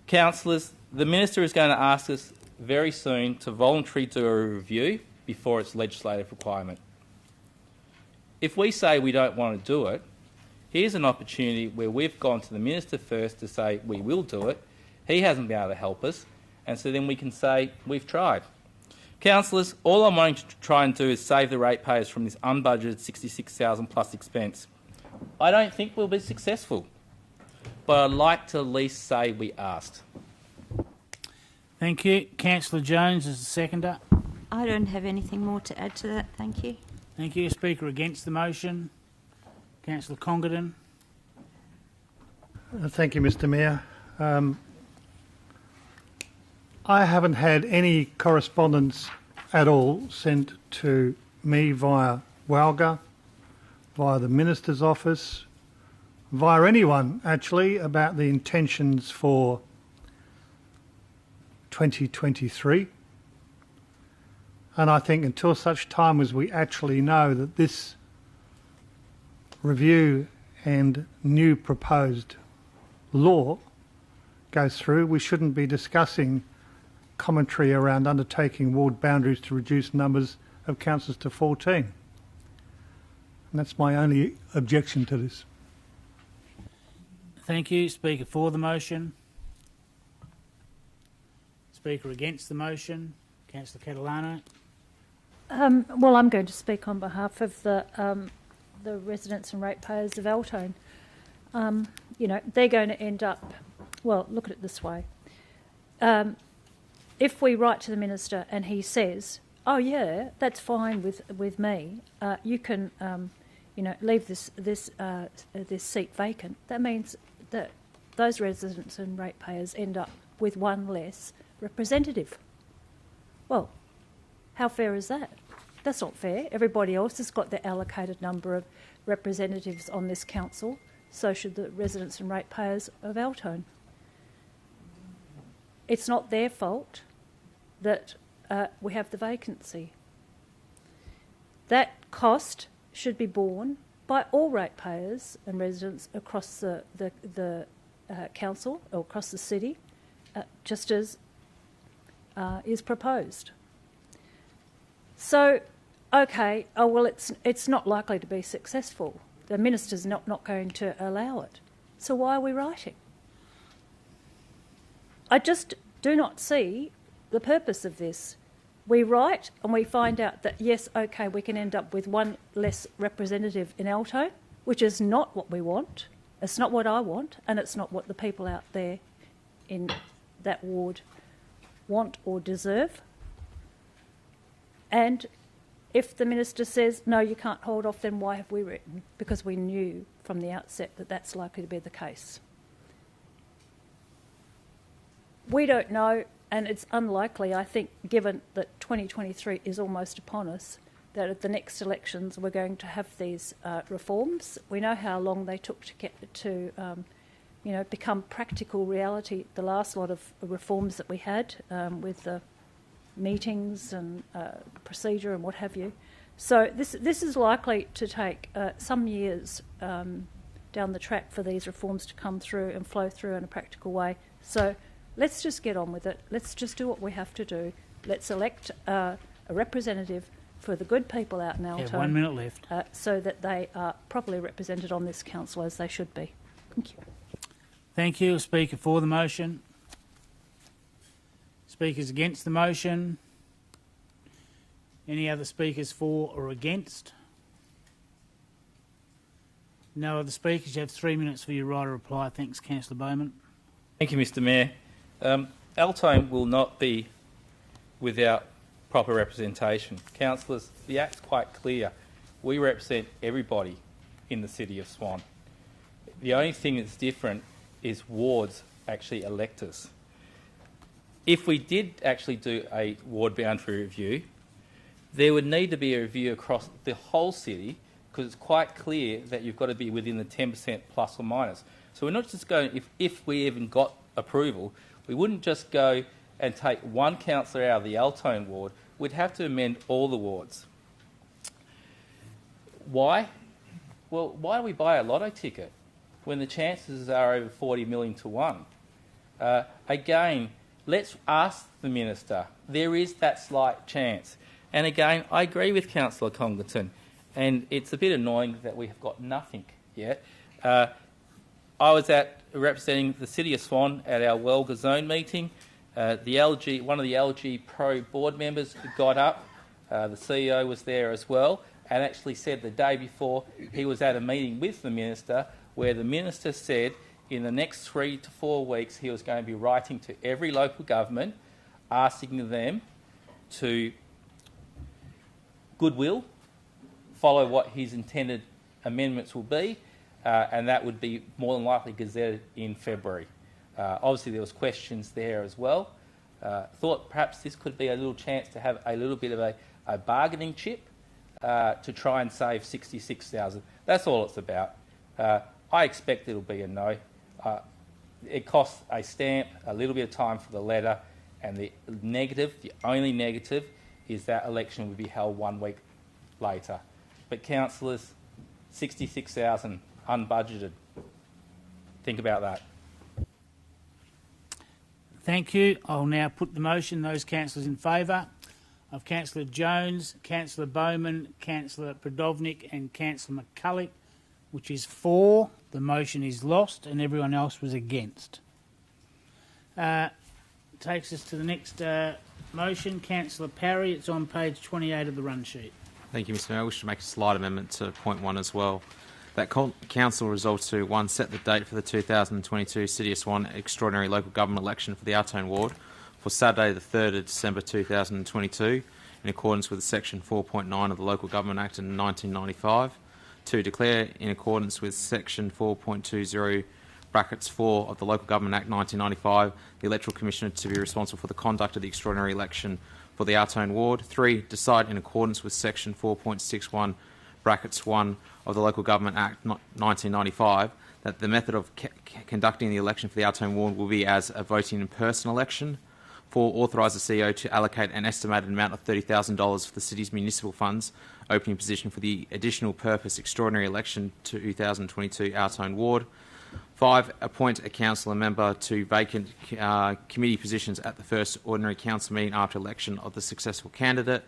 Councillors, the Minister is going to ask us very soon to voluntarily do a review before its legislative requirement. If we say we don't want to do it, here's an opportunity where we've gone to the Minister first to say we will do it. He hasn't been able to help us, and so then we can say we've tried. Councillors, all I'm wanting to try and do is save the ratepayers from this unbudgeted $66,000 plus expense. I don't think we'll be successful, but I'd like to at least say we asked. Thank you. Councillor Jones is the seconder. I don't have anything more to add to that. Thank you. Thank you. Speaker against the motion. Councillor Congdon. Thank you, Mr Mayor. I haven't had any correspondence at all sent to me via WALGA, via the Minister's office, via anyone actually about the intentions for 2023. And I think until such time as we actually know that this review and new proposed law goes through, we shouldn't be discussing commentary around undertaking ward boundaries to reduce numbers of councillors to 14. And that's my only objection to this. Thank you. Speaker for the motion. Speaker against the motion. Councillor Catalano. Well, I'm going to speak on behalf of the residents and ratepayers of Altone. You know, they're going to end up... Well, look at it this way. if we write to the minister and he says, "Oh yeah, that's fine with me. You can, leave this seat vacant," that means that those residents and ratepayers end up with one less representative. Well, how fair is that? That's not fair. Everybody else has got their allocated number of representatives on this council, so should the residents and ratepayers of Altone. It's not their fault that we have the vacancy. That cost should be borne by all ratepayers and residents across the council or across the city, just as is proposed. So, okay, it's not likely to be successful. The minister's not going to allow it. So why are we writing? I just do not see the purpose of this. We write and we find out that, yes, okay, we can end up with one less representative in Altone, which is not what we want. It's not what I want, and it's not what the people out there in that ward want or deserve. And if the minister says, no, you can't hold off, then why have we written? Because we knew from the outset that that's likely to be the case. We don't know, and it's unlikely, I think, given that 2023 is almost upon us, that at the next elections we're going to have these reforms. We know how long they took to get to become practical reality. The last lot of reforms that we had with the meetings and procedure and what have you. So this is likely to take some years down the track for these reforms to come through and flow through in a practical way. So let's just get on with it. Let's just do what we have to do. Let's elect a representative for the good people out in Altone. 1 minute left. So that they are properly represented on this council as they should be. Thank you. Thank you. Speaker for the motion. Speakers against the motion. Any other speakers for or against? No other speakers. You have 3 minutes for your right of reply. Thanks, Councillor Bowman. Thank you, Mr Mayor. Altone will not be without proper representation. Councillors, the Act's quite clear. We represent everybody in the City of Swan. The only thing that's different is wards actually elect us. If we did actually do a ward boundary review, there would need to be a review across the whole city, because it's quite clear that you've got to be within the 10% plus or minus. So we're not just going, if we even got approval, we wouldn't just go and take one councillor out of the Altone ward. We'd have to amend all the wards. Why? Well, why do we buy a lotto ticket when the chances are over 40 million to 1? Again, let's ask the minister. There is that slight chance. And again, I agree with Councillor Congleton, and it's a bit annoying that we have got nothing yet. I was representing the City of Swan at our Welga Zone meeting. One of the LG Pro board members got up, the CEO was there as well, and actually said the day before he was at a meeting with the minister where the minister said in the next 3 to 4 weeks he was going to be writing to every local government asking them to goodwill, follow what his intended amendments will be, and that would be more than likely gazetted in February. Obviously there was questions there as well. Thought perhaps this could be a little chance to have a little bit of a bargaining chip to try and save 66,000. That's all it's about. I expect it'll be a no. It costs a stamp, a little bit of time for the letter, and the only negative is that election would be held 1 week later. But councillors, 66,000 unbudgeted. Think about that. Thank you. I'll now put the motion. Those councillors in favour of Councillor Jones, Councillor Bowman, Councillor Prodovnik and Councillor McCulloch, which is for. The motion is lost and everyone else was against. Takes us to the next motion. Councillor Parry, it's on page 28 of the run sheet. Thank you, Mr Mayor. I wish to make a slight amendment to point 1 as well. That council resolves to 1. Set the date for the 2022 City of Swan extraordinary local government election for the Altone ward for Saturday the 3rd of December 2022 in accordance with Section 4.9 of the Local Government Act in 1995. 2. Declare in accordance with Section 4.20 brackets 4 of the Local Government Act 1995 the Electoral Commissioner to be responsible for the conduct of the extraordinary election for the Altone Ward. 3. Decide in accordance with Section 4.61 brackets 1 of the Local Government Act 1995 that the method of conducting the election for the Altone Ward will be as a voting in person election. 4. Authorise the CEO to allocate an estimated amount of $30,000 for the city's municipal funds opening position for the additional purpose extraordinary election 2022 Altone Ward. 5. Appoint a councillor member to vacant committee positions at the first ordinary council meeting after election of the successful candidate.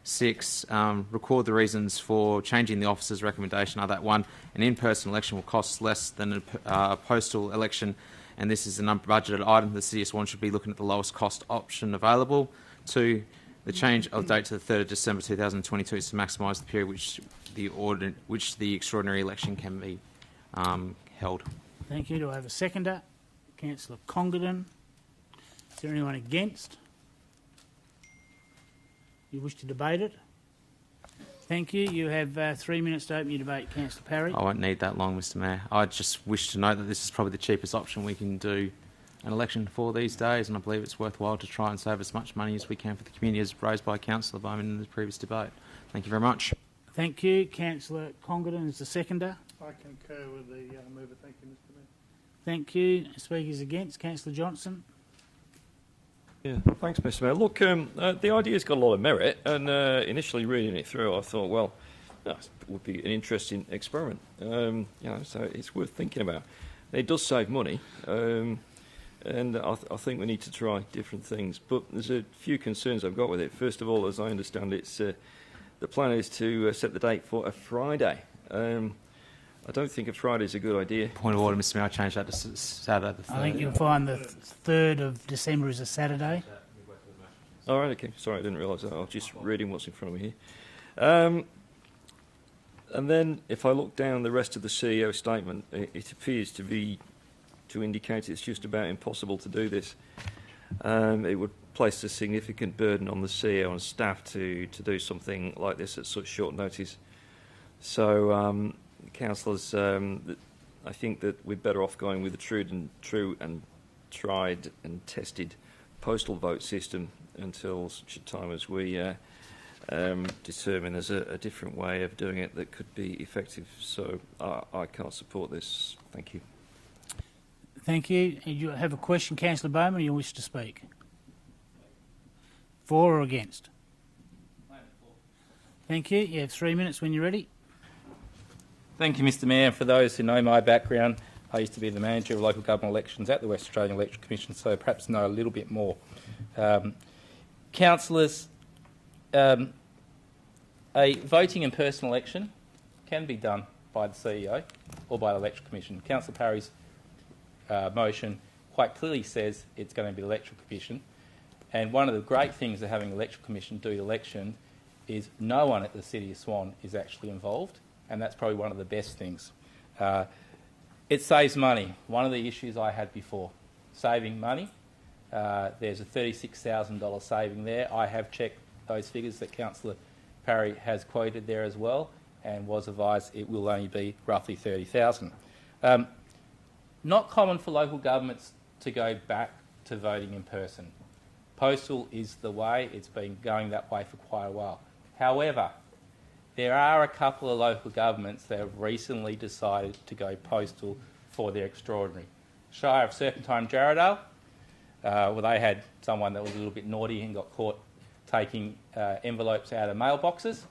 6. Record the reasons for changing the officer's recommendation are that 1. An in-person election will cost less than a postal election, and this is an unbudgeted item. The City of Swan should be looking at the lowest cost option available. 2. The change of date to the 3rd of December 2022 is to maximise the period which the extraordinary election can be held. Thank you. Do I have a seconder? Councillor Congdon. Is there anyone against? You wish to debate it? Thank you. You have 3 minutes to open your debate, Councillor Parry. I won't need that long, Mr Mayor. I just wish to note that this is probably the cheapest option we can do an election for these days, and I believe it's worthwhile to try and save as much money as we can for the community, as raised by Councillor Bowman in the previous debate. Thank you very much. Thank you. Councillor Congdon is the seconder. I concur with the mover. Thank you, Mr Mayor. Thank you. Speakers against, Councillor Johnson. Yeah, thanks, Mr Mayor. Look, the idea's got a lot of merit, and initially reading it through, I thought, well, that would be an interesting experiment. So it's worth thinking about. It does save money, and I think we need to try different things. But there's a few concerns I've got with it. First of all, as I understand it, the plan is to set the date for a Friday. I don't think a Friday is a good idea. Point of order, Mr Mayor. I changed that to Saturday the 3rd. I think you'll find the 3rd of December is a Saturday. All right, okay. Sorry, I didn't realise that. I was just reading what's in front of me here. And then, if I look down the rest of the CEO statement, it appears to indicate it's just about impossible to do this. It would place a significant burden on the CEO and staff to do something like this at such short notice. So, councillors, I think that we're better off going with the true and tried and tested postal vote system until such a time as we determine there's a different way of doing it that could be effective. So I can't support this. Thank you. Thank you. You have a question, Councillor Bowman, or you wish to speak? For or against? Thank you. You have 3 minutes when you're ready. Thank you, Mr Mayor. For those who know my background, I used to be the manager of local government elections at the West Australian Electoral Commission, so perhaps know a little bit more. Councillors, a voting in person election can be done by the CEO or by the Electoral Commission. Councillor Parry's motion quite clearly says it's going to be the Electoral Commission, and one of the great things of having the Electoral Commission do the election is no one at the City of Swan is actually involved, and that's probably one of the best things. It saves money. One of the issues I had before, saving money. There's a $36,000 saving there. I have checked those figures that Councillor Parry has quoted there as well, and was advised it will only be roughly $30,000. Not common for local governments to go back to voting in person. Postal is the way. It's been going that way for quite a while. However, there are a couple of local governments that have recently decided to go postal for their extraordinary. Shire of Serpentine Jarrahdale, where they had someone that was a little bit naughty and got caught taking envelopes out of mailboxes,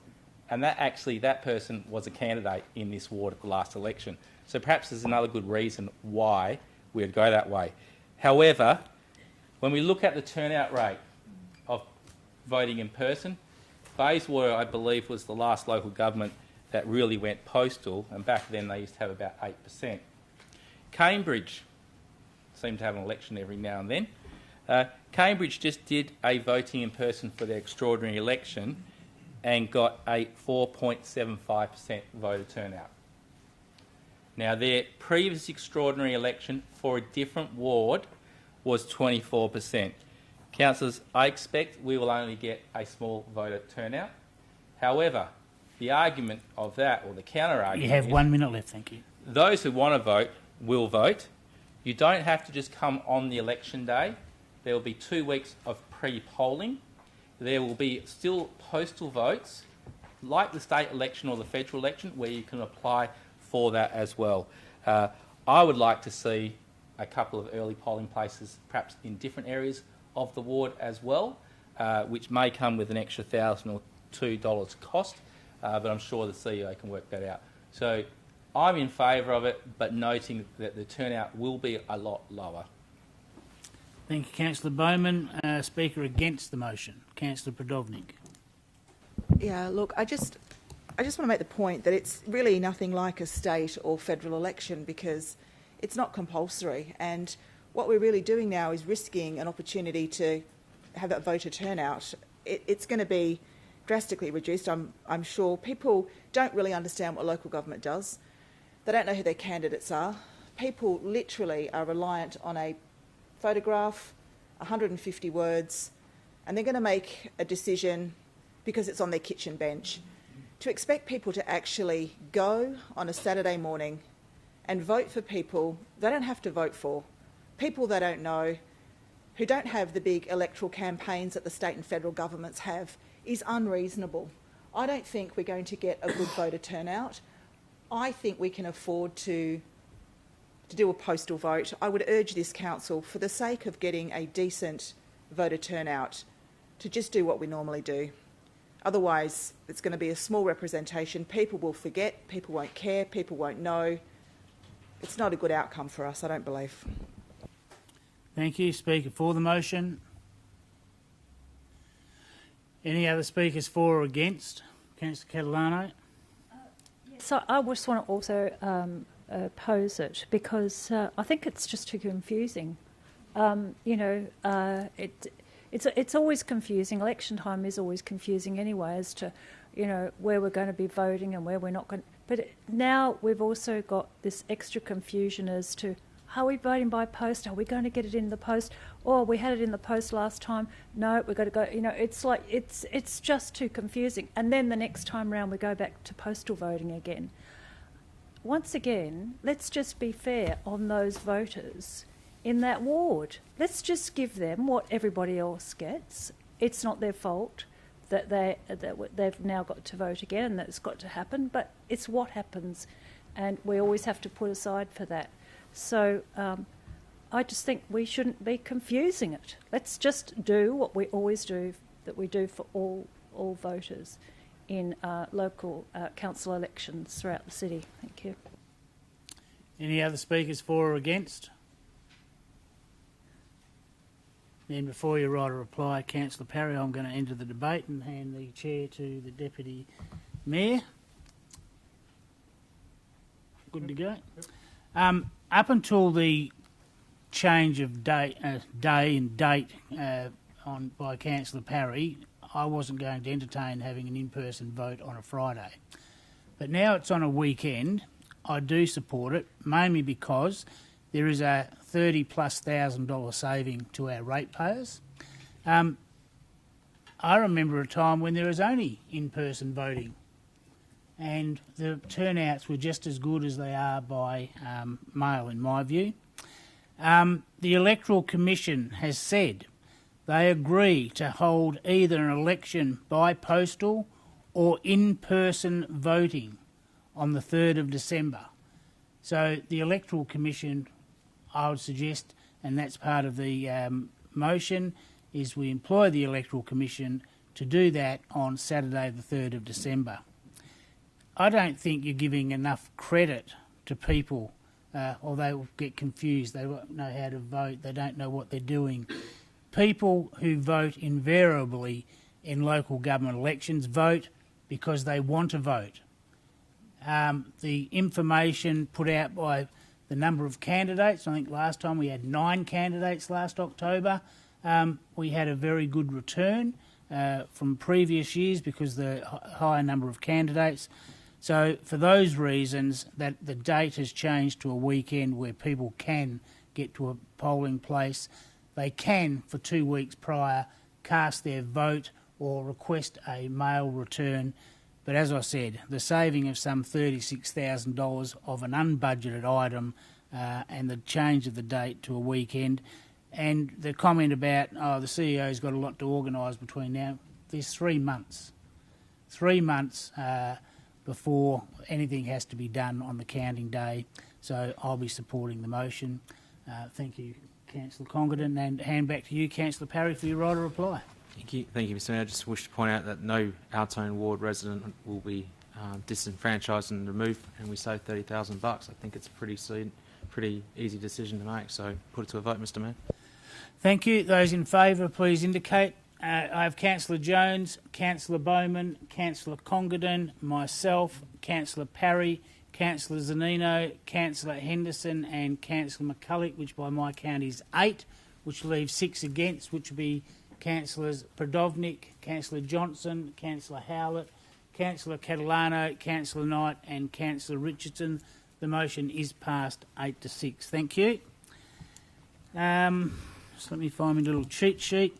and that person was a candidate in this ward at the last election. So perhaps there's another good reason why we would go that way. However, when we look at the turnout rate of voting in person, Bayswater, I believe, was the last local government that really went postal, and back then they used to have about 8%. Cambridge seemed to have an election every now and then. Cambridge just did a voting in person for their extraordinary election and got a 4.75% voter turnout. Now, their previous extraordinary election for a different ward was 24%. Councillors, I expect we will only get a small voter turnout. However, the argument of that, or the counter-argument... You have 1 minute left, thank you. Those who want to vote will vote. You don't have to just come on the election day. There will be 2 weeks of pre-polling. There will be still postal votes, like the state election or the federal election, where you can apply for that as well. I would like to see a couple of early polling places, perhaps in different areas of the ward as well, which may come with an extra $1,000 or $2 cost, but I'm sure the CEO can work that out. So I'm in favour of it, but noting that the turnout will be a lot lower. Thank you, Councillor Bowman. Speaker against the motion, Councillor Prodovnik. Yeah, look, I just want to make the point that it's really nothing like a state or federal election because it's not compulsory, and what we're really doing now is risking an opportunity to have that voter turnout. It's going to be drastically reduced, I'm sure. People don't really understand what local government does. They don't know who their candidates are. People literally are reliant on a photograph, 150 words, and they're going to make a decision because it's on their kitchen bench. To expect people to actually go on a Saturday morning and vote for people they don't have to vote for, people they don't know, who don't have the big electoral campaigns that the state and federal governments have, is unreasonable. I don't think we're going to get a good voter turnout. I think we can afford to do a postal vote. I would urge this council, for the sake of getting a decent voter turnout, to just do what we normally do. Otherwise, it's going to be a small representation. People will forget, people won't care, people won't know. It's not a good outcome for us, I don't believe. Thank you. Speaker for the motion. Any other speakers for or against? Councillor Catalano. So I just want to also oppose it because I think it's just too confusing. It's always confusing. Election time is always confusing anyway as to, where we're going to be voting and where we're not going. But now we've also got this extra confusion as to, are we voting by post? Are we going to get it in the post? Oh, we had it in the post last time. No, we've got to go. It's like it's just too confusing. And then the next time round we go back to postal voting again. Once again, let's just be fair on those voters in that ward. Let's just give them what everybody else gets. It's not their fault that they've now got to vote again and that's got to happen, but it's what happens, and we always have to put aside for that. So I just think we shouldn't be confusing it. Let's just do what we always do, that we do for all voters in local council elections throughout the city. Thank you. Any other speakers for or against? Then before you write a reply, Councillor Parry, I'm going to enter the debate and hand the chair to the Deputy Mayor. Good to go. Up until the change of day and date by Councillor Parry, I wasn't going to entertain having an in-person vote on a Friday. But now it's on a weekend, I do support it, mainly because there is a $30,000+ saving to our ratepayers. I remember a time when there was only in-person voting, and the turnouts were just as good as they are by mail, in my view. The Electoral Commission has said they agree to hold either an election by postal or in-person voting on the 3rd of December. So the Electoral Commission, I would suggest, and that's part of the motion, is we employ the Electoral Commission to do that on Saturday the 3rd of December. I don't think you're giving enough credit to people, or they will get confused. They won't know how to vote. They don't know what they're doing. People who vote invariably in local government elections vote because they want to vote. The information put out by the number of candidates, I think last time we had 9 candidates last October. We had a very good return from previous years because the higher number of candidates. So for those reasons, that the date has changed to a weekend where people can get to a polling place. they can, for 2 weeks prior, cast their vote or request a mail return. But as I said, the saving of some $36,000 of an unbudgeted item and the change of the date to a weekend, and the comment about, the CEO's got a lot to organise between now, there's 3 months. 3 months before anything has to be done on the counting day. So I'll be supporting the motion. Thank you, Councillor Congdon, and hand back to you, Councillor Parry, for your right of reply. Thank you, Mr Mayor. I just wish to point out that no Altone Ward resident will be disenfranchised and removed, and we save $30,000. I think it's a pretty easy decision to make, so put it to a vote, Mr Mayor. Thank you. Those in favour, please indicate. I have Councillor Jones, Councillor Bowman, Councillor Congdon, myself, Councillor Parry, Councillor Zanino, Councillor Henderson and Councillor McCulloch, which by my count is 8, which leaves 6 against, which would be Councillors Prodovnik, Councillor Johnson, Councillor Howlett, Councillor Catalano, Councillor Knight and Councillor Richardson. The motion is passed 8-6. Thank you. Just let me find my little cheat sheet.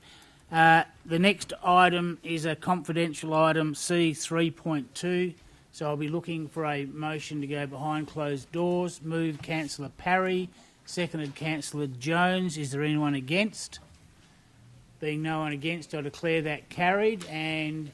The next item is a confidential item, C3.2. So I'll be looking for a motion to go behind closed doors. Moved Councillor Parry, seconded Councillor Jones. Is there anyone against? Being no one against, I declare that carried. And